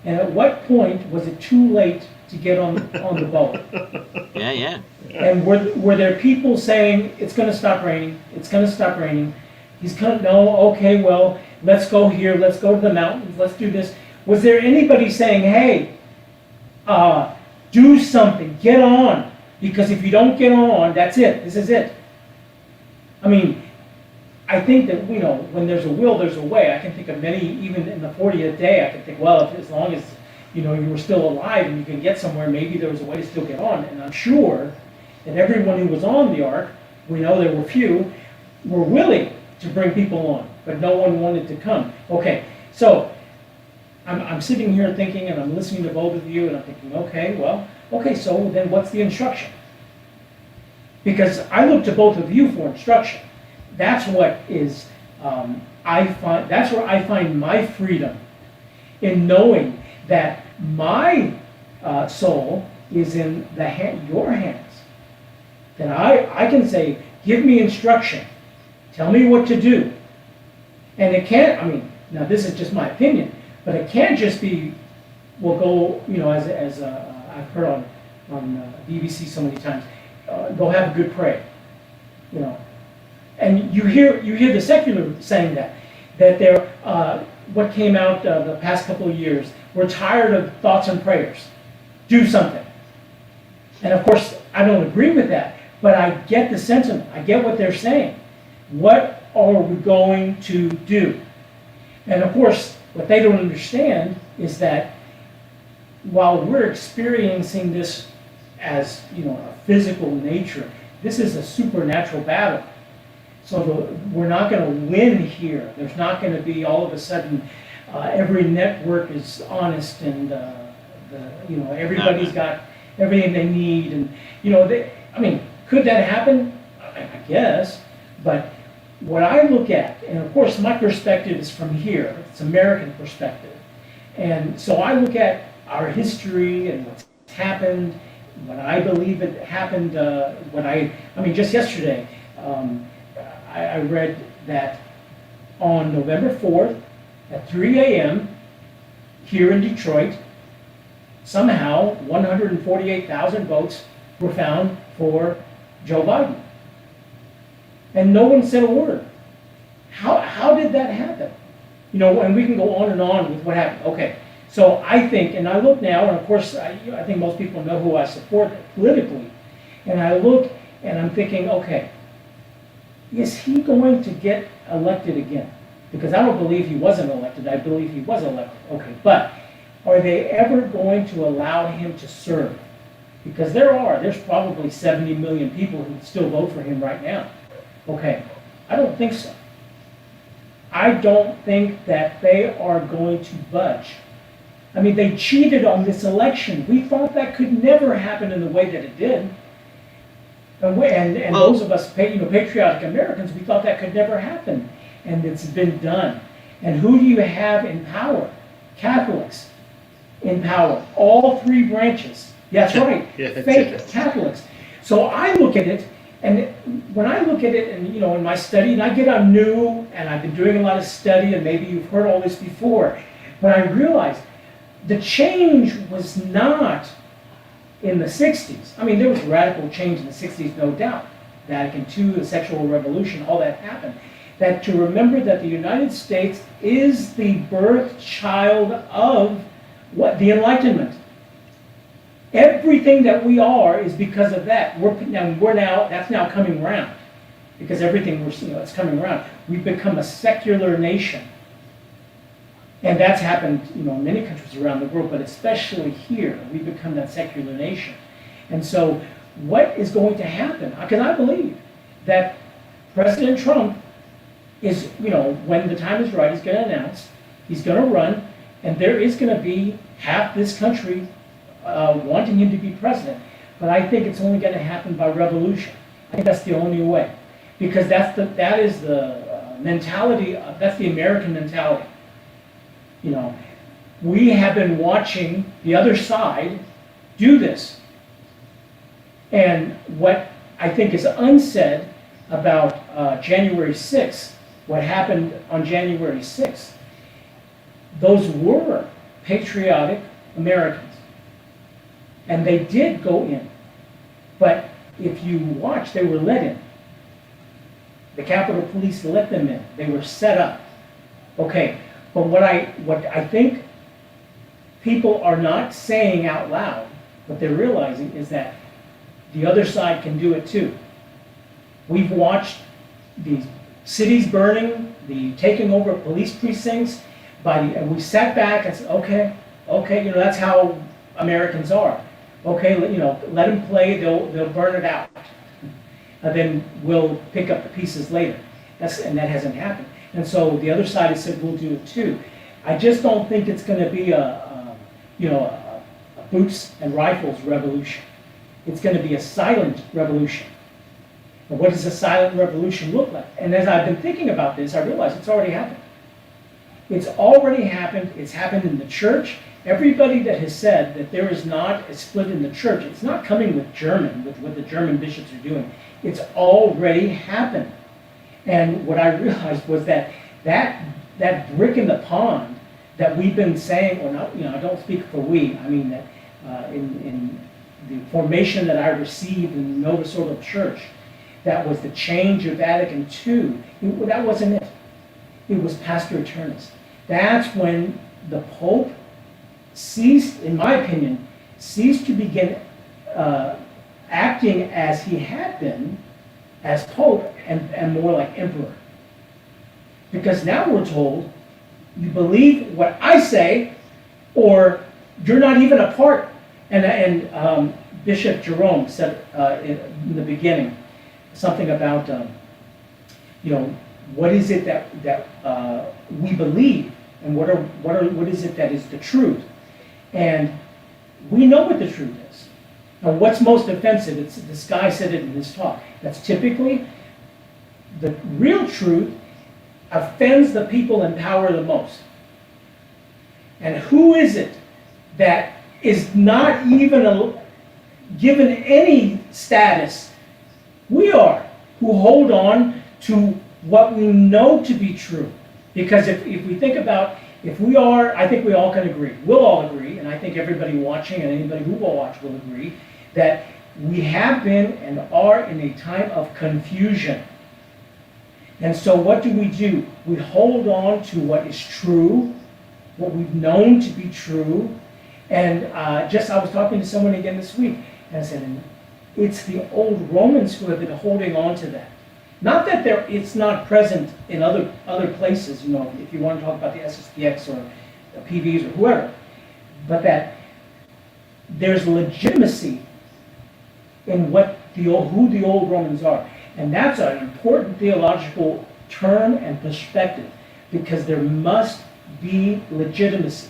And at what point was it too late to get on the boat? Yeah. And were there people saying, it's going to stop raining, it's going to stop raining, he's going to, no, okay, well, let's go here, let's go to the mountains, let's do this. Was there anybody saying, hey, do something, get on, because if you don't get on, that's it, this is it. I mean, I think that, when there's a will, there's a way. I can think of many, even in the 40th day, I can think, well, as long as, you were still alive and you can get somewhere, maybe there was a way to still get on. And I'm sure that everyone who was on the ark, we know there were few, were willing to bring people on, but no one wanted to come. Okay, so I'm sitting here thinking, and I'm listening to both of you, and I'm thinking, okay, so then what's the instruction? Because I look to both of you for instruction. That's what is, that's where I find my freedom, in knowing that my soul is in your hands. That I can say, give me instruction, tell me what to do. And it can't, now this is just my opinion, but it can't just be, we'll go, as I've heard on BBC so many times, go have a good pray, And you hear the secular saying that they're, what came out the past couple of years, we're tired of thoughts and prayers. Do something. And of course, I don't agree with that, but I get the sentiment. I get what they're saying. What are we going to do? And of course, what they don't understand is that while we're experiencing this as, a physical nature, this is a supernatural battle. So we're not going to win here. There's not going to be all of a sudden every network is honest and everybody's got everything they need, and could that happen? I guess, but what I look at, and of course my perspective is from here. It's American perspective, and so I look at our history and what's happened, what I believe it happened. Just yesterday. I read that on November 4th at 3 a.m. here in Detroit, somehow 148,000 votes were found for Joe Biden. And no one said a word. How did that happen? And we can go on and on with what happened. Okay, so I think, and I look now, and of course I think most people know who I support politically, and I look and I'm thinking, okay, is he going to get elected again? Because I don't believe he wasn't elected. I believe he was elected. Okay, but are they ever going to allow him to serve? Because there's probably 70 million people who still vote for him right now. Okay, I don't think so. I don't think that they are going to budge. They cheated on this election. We thought that could never happen in the way that it did. And those of us, patriotic Americans, we thought that could never happen. And it's been done. And who do you have in power? Catholics in power. All three branches. That's right. Fake Catholics. So I look at it, and when I look at it, and in my study, and I get on new, and I've been doing a lot of study, and maybe you've heard all this before, but I realized the change was not in the 60s. There was radical change in the 60s, no doubt. Vatican II, the sexual revolution, all that happened. That to remember that the United States is the birth child of what? The Enlightenment. Everything that we are is because of that. That's now coming around. Because everything it's coming around. We've become a secular nation. And that's happened, in many countries around the world, but especially here. We've become that secular nation. And so what is going to happen? Because I believe that President Trump is, when the time is right, he's going to announce, he's going to run, and there is going to be half this country wanting him to be president. But I think it's only going to happen by revolution. I think that's the only way. Because that is the mentality, that's the American mentality. We have been watching the other side do this. And what I think is unsaid about January 6th, what happened on January 6th, those were patriotic Americans. And they did go in. But if you watch, they were let in. The Capitol Police let them in. They were set up. Okay, but what I think people are not saying out loud, what they're realizing is that the other side can do it too. We've watched the cities burning, the taking over of police precincts, and we sat back and said, okay, that's how Americans are. Okay, let them play, they'll burn it out. And then we'll pick up the pieces later. And that hasn't happened. And so the other side has said, we'll do it too. I just don't think it's going to be a boots and rifles revolution. It's going to be a silent revolution. And what does a silent revolution look like? And as I've been thinking about this, I realize it's already happened. It's already happened. It's happened in the church. Everybody that has said that there is not a split in the church, it's not coming with what the German bishops are doing. It's already happened. And what I realized was that brick in the pond that we've been saying, or not, I don't speak for we, I mean that in the formation that I received in the Novus Ordo Church, that was the change of Vatican II, that wasn't it. It was Pastor Eternus. That's when the Pope ceased, in my opinion, to begin acting as he had been as Pope and more like Emperor. Because now we're told, you believe what I say, or you're not even a part. And Bishop Jerome said in the beginning something about, what is it that we believe, and what is it that is the truth? And we know what the truth is. Now, what's most offensive? This guy said it in his talk. That's typically the real truth offends the people in power the most. And who is it that is not even given any status? We are, who hold on to what we know to be true. Because if we think about, I think we all can agree, we'll all agree, and I think everybody watching and anybody who will watch will agree, that we have been and are in a time of confusion. And so what do? We hold on to what is true, what we've known to be true. And I was talking to someone again this week, and I said, it's the old Romans who have been holding on to that. Not that it's not present in other places, if you want to talk about the SSPX or the PVs or whoever, but that there's legitimacy in who the old Romans are. And that's an important theological term and perspective, because there must be legitimacy.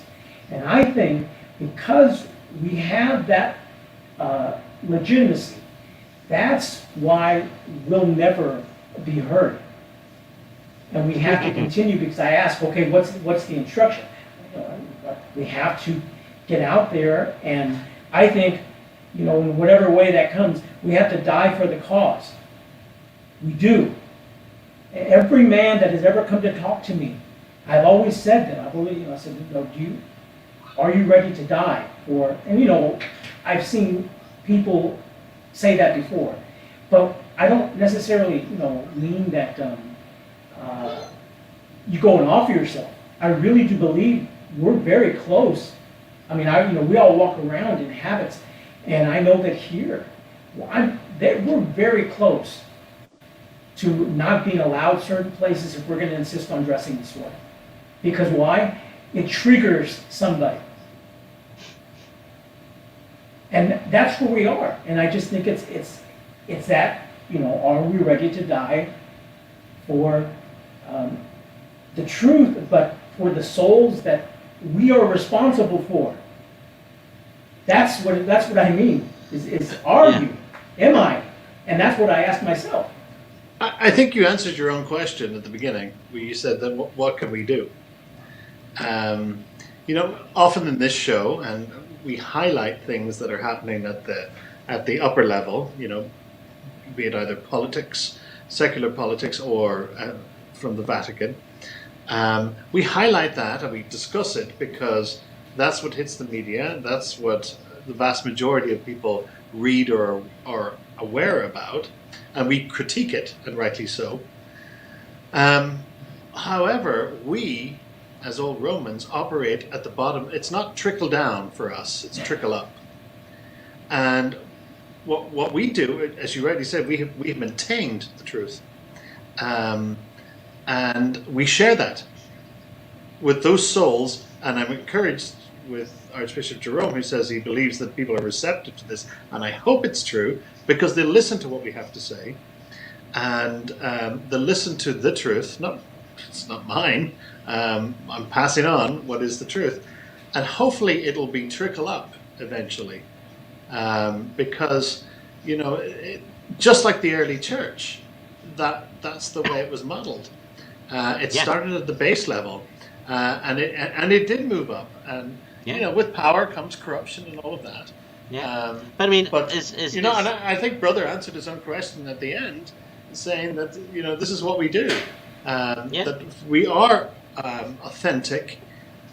And I think because we have that legitimacy, that's why we'll never be heard. And we have to continue, because I ask, okay, what's the instruction? We have to get out there, and I think, in whatever way that comes, we have to die for the cause. We do. Every man that has ever come to talk to me, I've always said that. I said, are you ready to die? And I've seen people say that before, but I don't necessarily, mean that you go and offer yourself. I really do believe we're very close. I mean, we all walk around in habits, and I know that here, we're very close to not being allowed certain places if we're going to insist on dressing this way. Because why? it triggers somebody. And that's where we are. And I just think it's that, are we ready to die for the truth, but for the souls that we are responsible for? That's what I mean. Is are you? Am I? And that's what I ask myself. I think you answered your own question at the beginning, where you said, then what can we do? Often in this show, and we highlight things that are happening at the upper level, be it either politics, secular politics, or from the Vatican. We highlight that and we discuss it because that's what hits the media. That's what the vast majority of people read or are aware about, and we critique it, and rightly so. However, we, as Old Romans, operate at the bottom. It's not trickle down for us, it's trickle up. And what we do, as you rightly said, we have maintained the truth. And we share that with those souls, and I'm encouraged with Archbishop Jerome, who says he believes that people are receptive to this, and I hope it's true, because they listen to what we have to say, and they listen to the truth. It's not mine. I'm passing on what is the truth, and hopefully it'll be trickle up eventually, because just like the early church, that's the way it was modeled. It started at the base level, and it did move up, and with power comes corruption and all of that. But I mean, and I think Brother answered his own question at the end, saying that this is what we do, that we are authentic,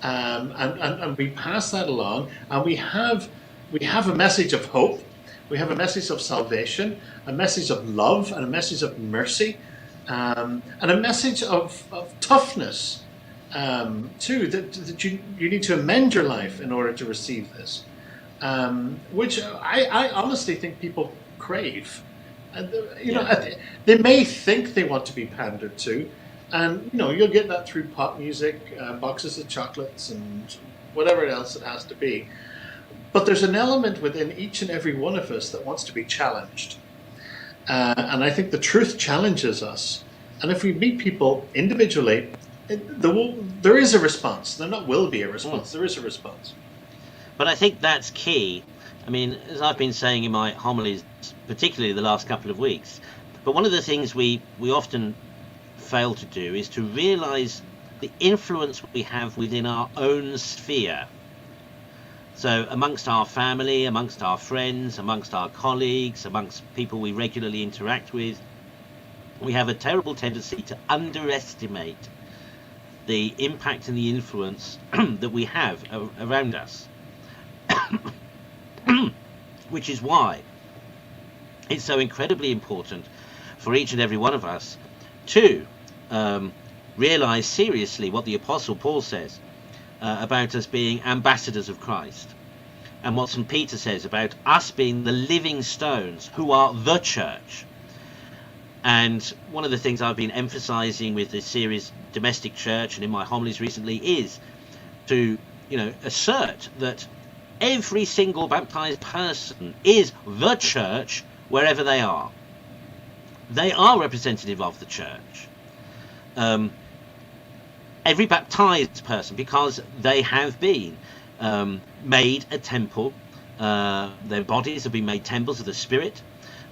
and we pass that along, and we have a message of hope, we have a message of salvation, a message of love, and a message of mercy, and a message of toughness. Too, that you need to amend your life in order to receive this, which I honestly think people crave. And they may think they want to be pandered to, and you'll get that through pop music, boxes of chocolates, and whatever else it has to be. But there's an element within each and every one of us that wants to be challenged, and I think the truth challenges us. And if we meet people individually, there is a response. There not will be a response. There is a response. But I think that's key. I mean, as I've been saying in my homilies, particularly the last couple of weeks, but one of the things we often fail to do is to realize the influence we have within our own sphere. So amongst our family, amongst our friends, amongst our colleagues, amongst people we regularly interact with, we have a terrible tendency to underestimate the impact and the influence that we have around us. Which is why it's so incredibly important for each and every one of us to realize seriously what the Apostle Paul says about us being ambassadors of Christ, and what St. Peter says about us being the living stones who are the church. And one of the things I've been emphasizing with this series, Domestic Church, and in my homilies recently, is to assert that every single baptized person is the church wherever they are. They are representative of the church. Every baptized person, because they have been made a temple, their bodies have been made temples of the Spirit.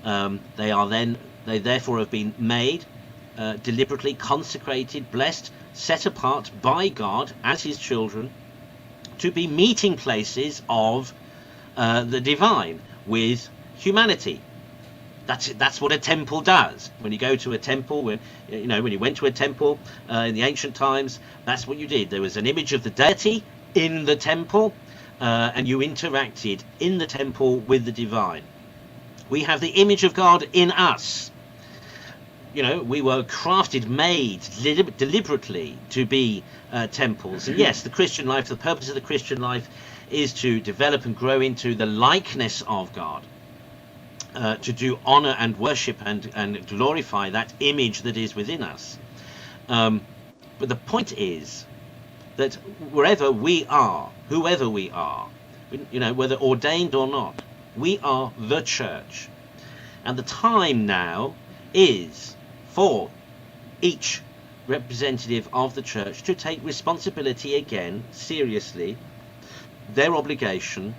They therefore have been made, deliberately consecrated, blessed, set apart by God as his children, to be meeting places of the divine with humanity. That's what a temple does. When you go to a temple, when you went to a temple in the ancient times, that's what you did. There was an image of the deity in the temple, and you interacted in the temple with the divine. We have the image of God in us. We were crafted, made deliberately to be temples. And yes, the Christian life, the purpose of the Christian life is to develop and grow into the likeness of God, to do honor and worship and glorify that image that is within us. But the point is that wherever we are, whoever we are, whether ordained or not, we are the church. And the time now is for each representative of the church to take responsibility again, seriously, their obligation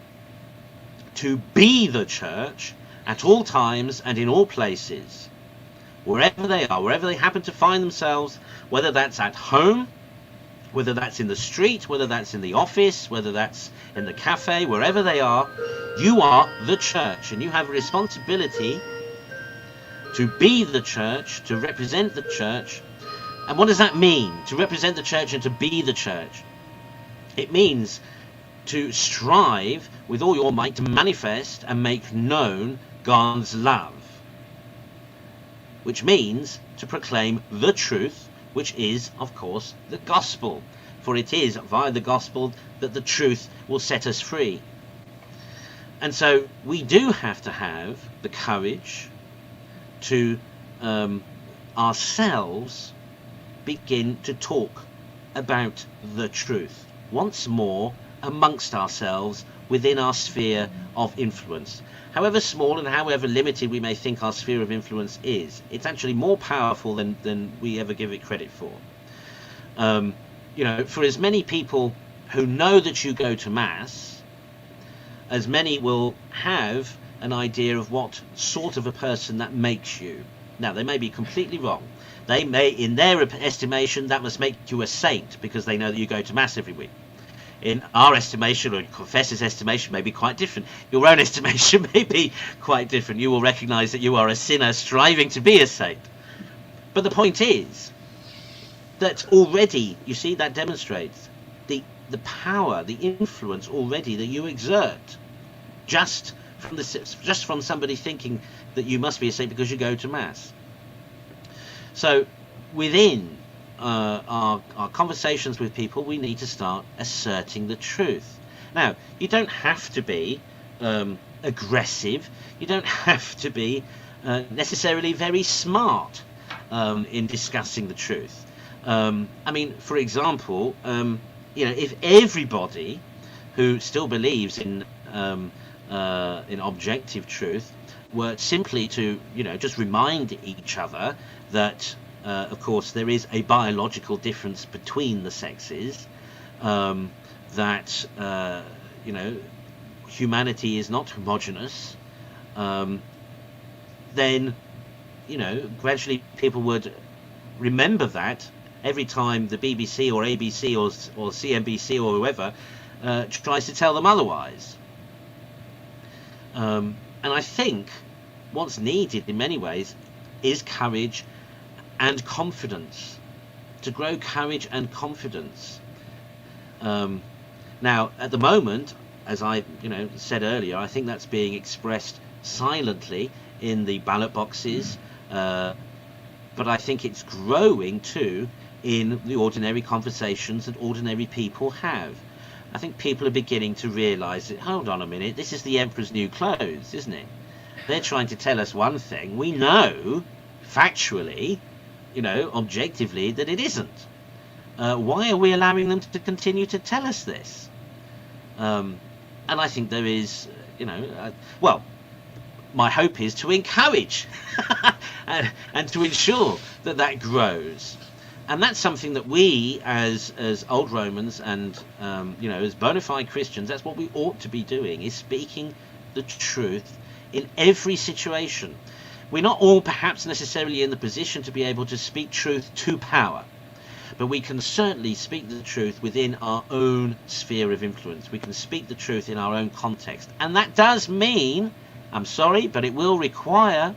to be the church at all times and in all places, wherever they are, wherever they happen to find themselves, whether that's at home, whether that's in the street, whether that's in the office, whether that's in the cafe, wherever they are, you are the church, and you have a responsibility to be the church, to represent the church. And what does that mean, to represent the church and to be the church? It means to strive with all your might to manifest and make known God's love, which means to proclaim the truth, which is, of course, the gospel. For it is via the gospel that the truth will set us free. And so we do have to have the courage to ourselves begin to talk about the truth once more amongst ourselves within our sphere of influence. However small and however limited we may think our sphere of influence is, it's actually more powerful than we ever give it credit for. For as many people who know that you go to Mass, as many will have an idea of what sort of a person that makes you. Now, they may be completely wrong. They may, in their estimation, that must make you a saint because they know that you go to Mass every week. In our estimation, or confessor's estimation, may be quite different. Your own estimation may be quite different. You will recognize that you are a sinner striving to be a saint. But the point is that already, you see, that demonstrates the power, the influence already that you exert just from somebody thinking that you must be a saint because you go to Mass. So within our conversations with people, we need to start asserting the truth. Now, you don't have to be aggressive. You don't have to be necessarily very smart in discussing the truth. For example, if everybody who still believes in objective truth were simply to, just remind each other that, of course, there is a biological difference between the sexes, that, humanity is not homogeneous, then, gradually people would remember that every time the BBC or ABC or CNBC or whoever tries to tell them otherwise. And I think what's needed in many ways is courage and confidence, to grow courage and confidence. Now, at the moment, as I said earlier, I think that's being expressed silently in the ballot boxes, but I think it's growing too in the ordinary conversations that ordinary people have. I think people are beginning to realise that, hold on a minute, this is the emperor's new clothes, isn't it? They're trying to tell us one thing. We know, factually, objectively, that it isn't. Why are we allowing them to continue to tell us this? And I think there is, my hope is to encourage and to ensure that grows. And that's something that we, as Old Romans and, as bona fide Christians, that's what we ought to be doing, is speaking the truth in every situation. We're not all perhaps necessarily in the position to be able to speak truth to power, but we can certainly speak the truth within our own sphere of influence. We can speak the truth in our own context. And that does mean, I'm sorry, but it will require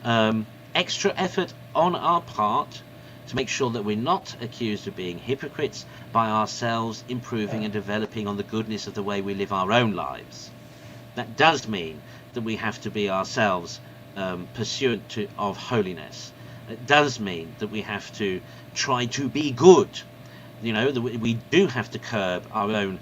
extra effort on our part to make sure that we're not accused of being hypocrites by ourselves improving and developing on the goodness of the way we live our own lives. That does mean that we have to be ourselves pursuant of holiness. It does mean that we have to try to be good. That we do have to curb our own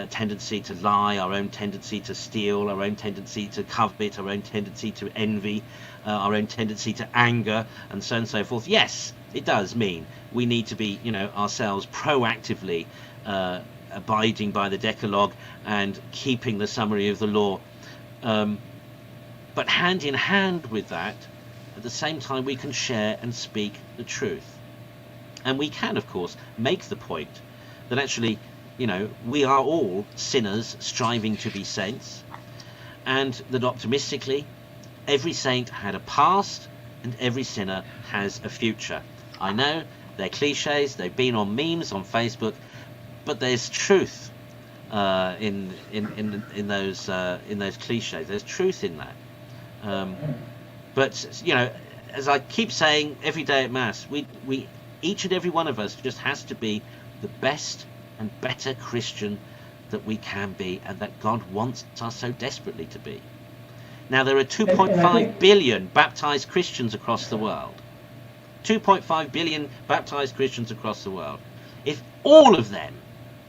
tendency to lie, our own tendency to steal, our own tendency to covet, our own tendency to envy, our own tendency to anger, and so on and so forth. Yes, it does mean we need to be, ourselves proactively abiding by the Decalogue and keeping the summary of the law. But hand in hand with that, at the same time, we can share and speak the truth. And we can, of course, make the point that actually, we are all sinners striving to be saints, and that optimistically, every saint had a past and every sinner has a future. I know they're cliches, they've been on memes on Facebook, but there's truth in those cliches. There's truth in that. But as I keep saying every day at Mass, we each and every one of us just has to be the best and better Christian that we can be, and that God wants us so desperately to be. Now, there are 2.5 billion baptized Christians across the world. 2.5 billion baptized Christians across the world. If all of them,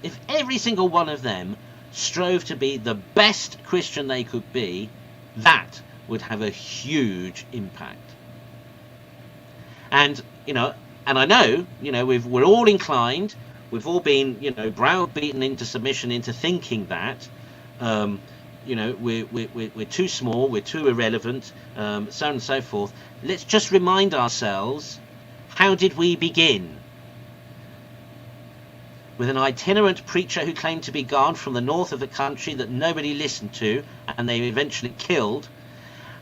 if every single one of them strove to be the best Christian they could be, that would have a huge impact. And, and I know, we're all inclined, we've all been, browbeaten into submission, into thinking that, we're too small, we're too irrelevant, so on and so forth. Let's just remind ourselves, how did we begin? With an itinerant preacher who claimed to be God from the north of the country that nobody listened to, and they eventually killed,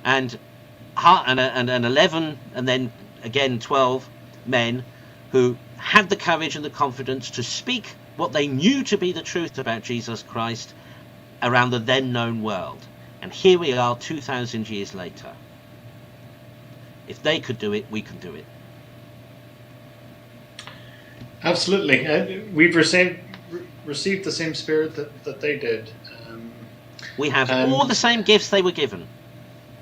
and 11, and then again 12 men who had the courage and the confidence to speak what they knew to be the truth about Jesus Christ around the then known world. And here we are 2,000 years later. If they could do it, we can do it. Absolutely. We've received the same spirit that they did. We have all the same gifts they were given.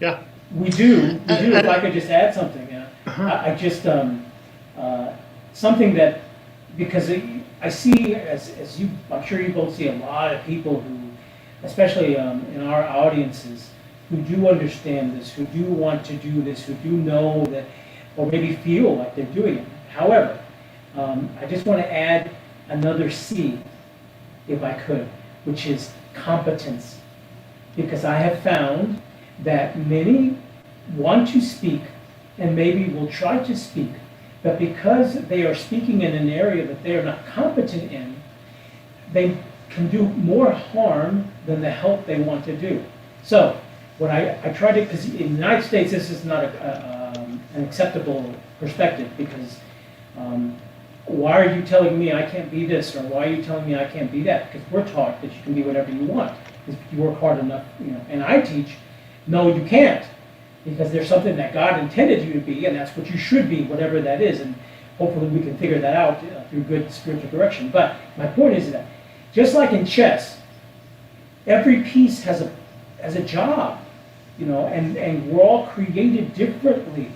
Yeah. We do. If I could just add something. I just, something that, because I see, as you, I'm sure you both see a lot of people who, especially in our audiences, who do understand this, who do want to do this, who do know that, or maybe feel like they're doing it. However, I just want to add another C, if I could, which is competence. Because I have found that many want to speak and maybe will try to speak, but because they are speaking in an area that they are not competent in, they can do more harm than the help they want to do. So what I try to, because in the United States this is not an acceptable perspective, because why are you telling me I can't be this, or why are you telling me I can't be that? Because we're taught that you can be whatever you want if you work hard enough, And I teach, no, you can't, because there's something that God intended you to be, and that's what you should be, whatever that is. And hopefully we can figure that out through good spiritual direction. But my point is that just like in chess, every piece has a job, and we're all created differently.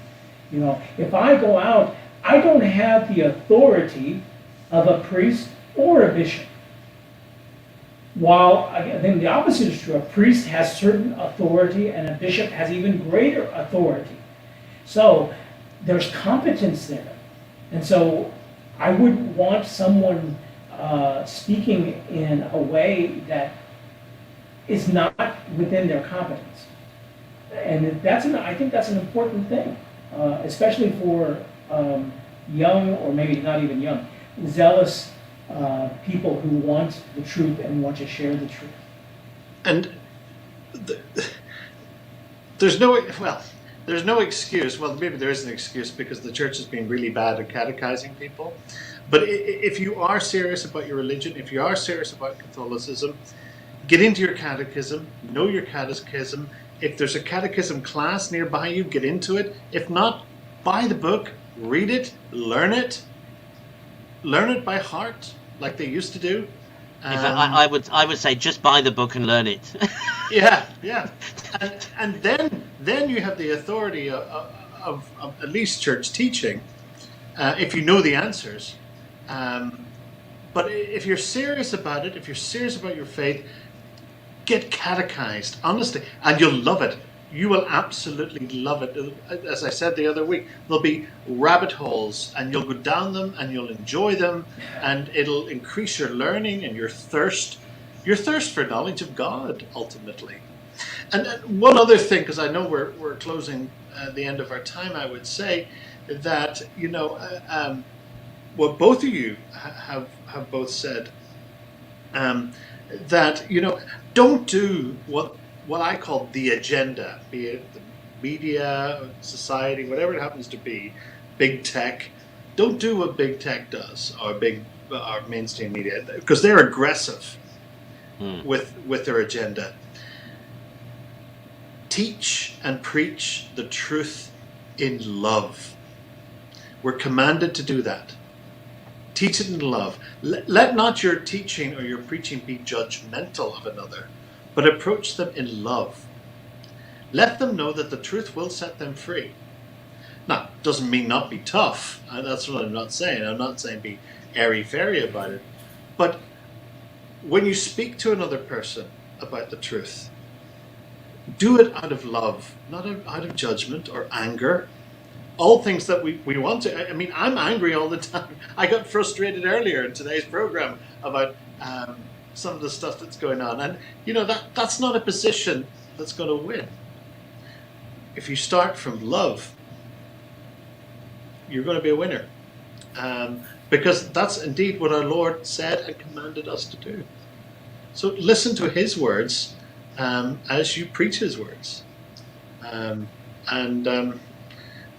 If I go out, I don't have the authority of a priest or a bishop. While then the opposite is true. A priest has certain authority and a bishop has even greater authority. So there's competence there. And so I wouldn't want someone speaking in a way that is not within their competence. And I think that's an important thing, especially for young, or maybe not even young, zealous people who want the truth and want to share the truth. And there's no excuse. Well, maybe there is an excuse because the church has been really bad at catechizing people. But if you are serious about your religion, if you are serious about Catholicism, get into your catechism, know your catechism. If there's a catechism class nearby you, get into it. If not, buy the book, read it, learn it by heart, like they used to do. I would say just buy the book and learn it. Yeah. And then you have the authority of at least church teaching, if you know the answers. But if you're serious about it, if you're serious about your faith, get catechized, honestly, and you'll love it. You will absolutely love it. As I said the other week, there'll be rabbit holes, and you'll go down them, and you'll enjoy them, and it'll increase your learning and your thirst for knowledge of God, ultimately. And one other thing, because I know we're closing the end of our time, I would say that, what both of you have both said, that, don't do what I call the agenda, be it the media, society, whatever it happens to be, big tech. Don't do what big tech does, or mainstream media, because they're aggressive with their agenda. Teach and preach the truth in love. We're commanded to do that. Teach it in love. Let not your teaching or your preaching be judgmental of another, but approach them in love. Let them know that the truth will set them free. Now, doesn't mean not be tough. That's what I'm not saying. I'm not saying be airy-fairy about it. But when you speak to another person about the truth, do it out of love, not out of judgment or anger. All things that we want to. I mean, I'm angry all the time. I got frustrated earlier in today's program about some of the stuff that's going on. And, that's not a position that's going to win. If you start from love, you're going to be a winner. Because that's indeed what our Lord said and commanded us to do. So listen to his words as you preach his words.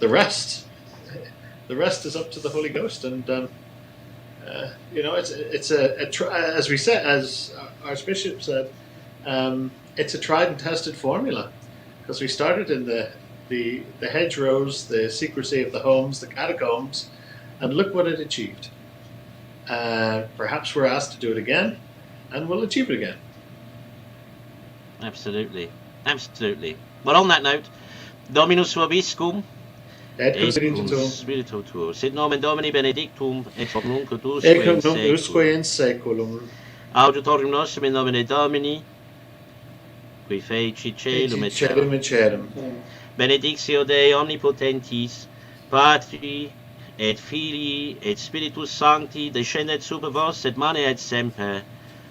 The rest is up to the Holy Ghost, and it's as we said, as Archbishop said, it's a tried and tested formula, because we started in the hedgerows, the secrecy of the homes, the catacombs, and look what it achieved. Perhaps we're asked to do it again, and we'll achieve it again. Absolutely. Well, on that note, Dominus vobiscum. Et cum spiritu tuo. Sit nomen Domini benedictum, et hoc nunc et usque in saeculum. Auditorium nostrum in nomine Domini, qui feci caelum et terram. Benedictio Dei omnipotentis, Patri et Filii et Spiritus Sancti, descendet super vos et maneat semper.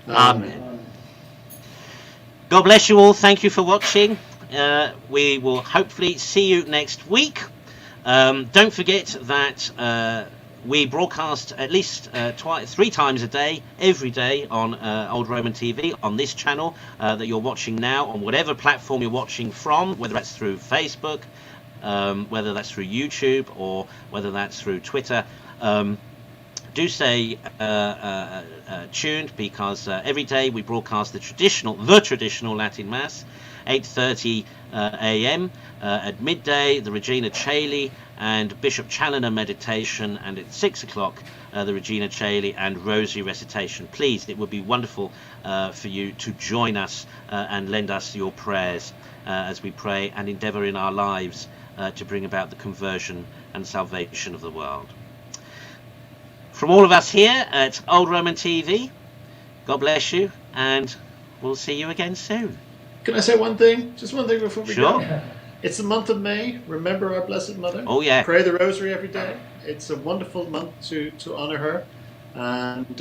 Amen. God bless you all. Thank you for watching. We will hopefully see you next week. Don't forget that we broadcast at least 3 times a day, every day on Old Roman TV, on this channel that you're watching now, on whatever platform you're watching from, whether that's through Facebook, whether that's through YouTube, or whether that's through Twitter. Do stay tuned, because every day we broadcast the traditional Latin Mass, 8:30 a.m. At midday, the Regina Caeli and Bishop Challoner meditation, and at 6 o'clock, the Regina Caeli and Rosary recitation. Please, it would be wonderful for you to join us and lend us your prayers as we pray and endeavour in our lives to bring about the conversion and salvation of the world. From all of us here at Old Roman TV, God bless you, and we'll see you again soon. Can I say one thing? Just one thing before we Sure. go. It's the month of May. Remember our Blessed Mother. Oh, yeah. Pray the Rosary every day. It's a wonderful month to honour her. And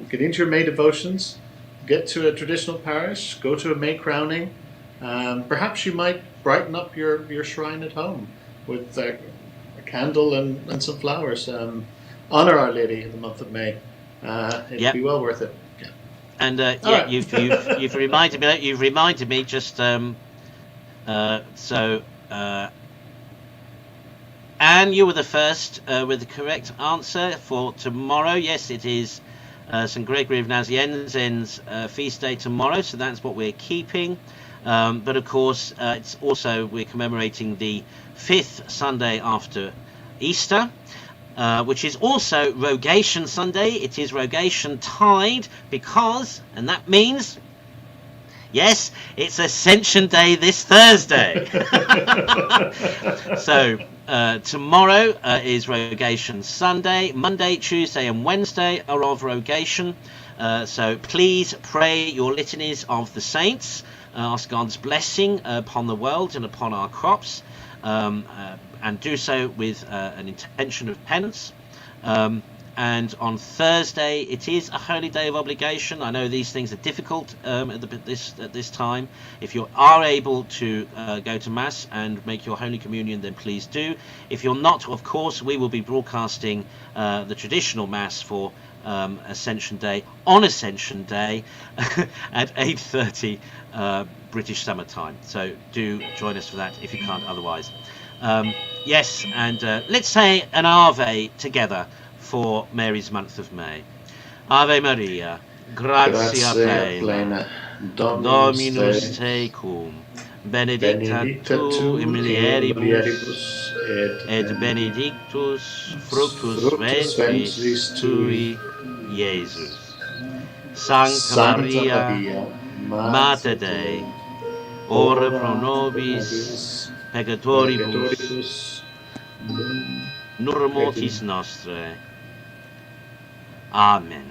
get into your May devotions. Get to a traditional parish. Go to a May crowning. Perhaps you might brighten up your shrine at home with a candle and some flowers. Honour Our Lady in the month of May. It'll be well worth it. Yeah. And right. you've reminded me. You've reminded me just Anne, you were the first with the correct answer for tomorrow. Yes, it is St. Gregory of Nazianzen's feast day tomorrow, so that's what we're keeping. But of course, it's also, we're commemorating the 5th Sunday after Easter, which is also Rogation Sunday. It is Rogation Tide because, and that means, yes, it's Ascension Day this Thursday. So tomorrow is Rogation Sunday. Monday, Tuesday and Wednesday are of Rogation. So please pray your litanies of the saints. Ask God's blessing upon the world and upon our crops. And do so with an intention of penance. And on Thursday, it is a holy day of obligation. I know these things are difficult at this time. If you are able to go to Mass and make your Holy Communion, then please do. If you're not, of course, we will be broadcasting the traditional Mass for Ascension Day on Ascension Day at 8:30 British Summer Time. So do join us for that if you can't otherwise. Yes, and let's say an Ave together for Mary's month of May. Ave Maria, gratia plena, Dominus tecum, benedicta tu in mulieribus, et benedictus fructus ventris tui, Iesus. Sancta Maria, Mater Dei, ora pro nobis peccatoribus, nunc mortis nostrae. Amen.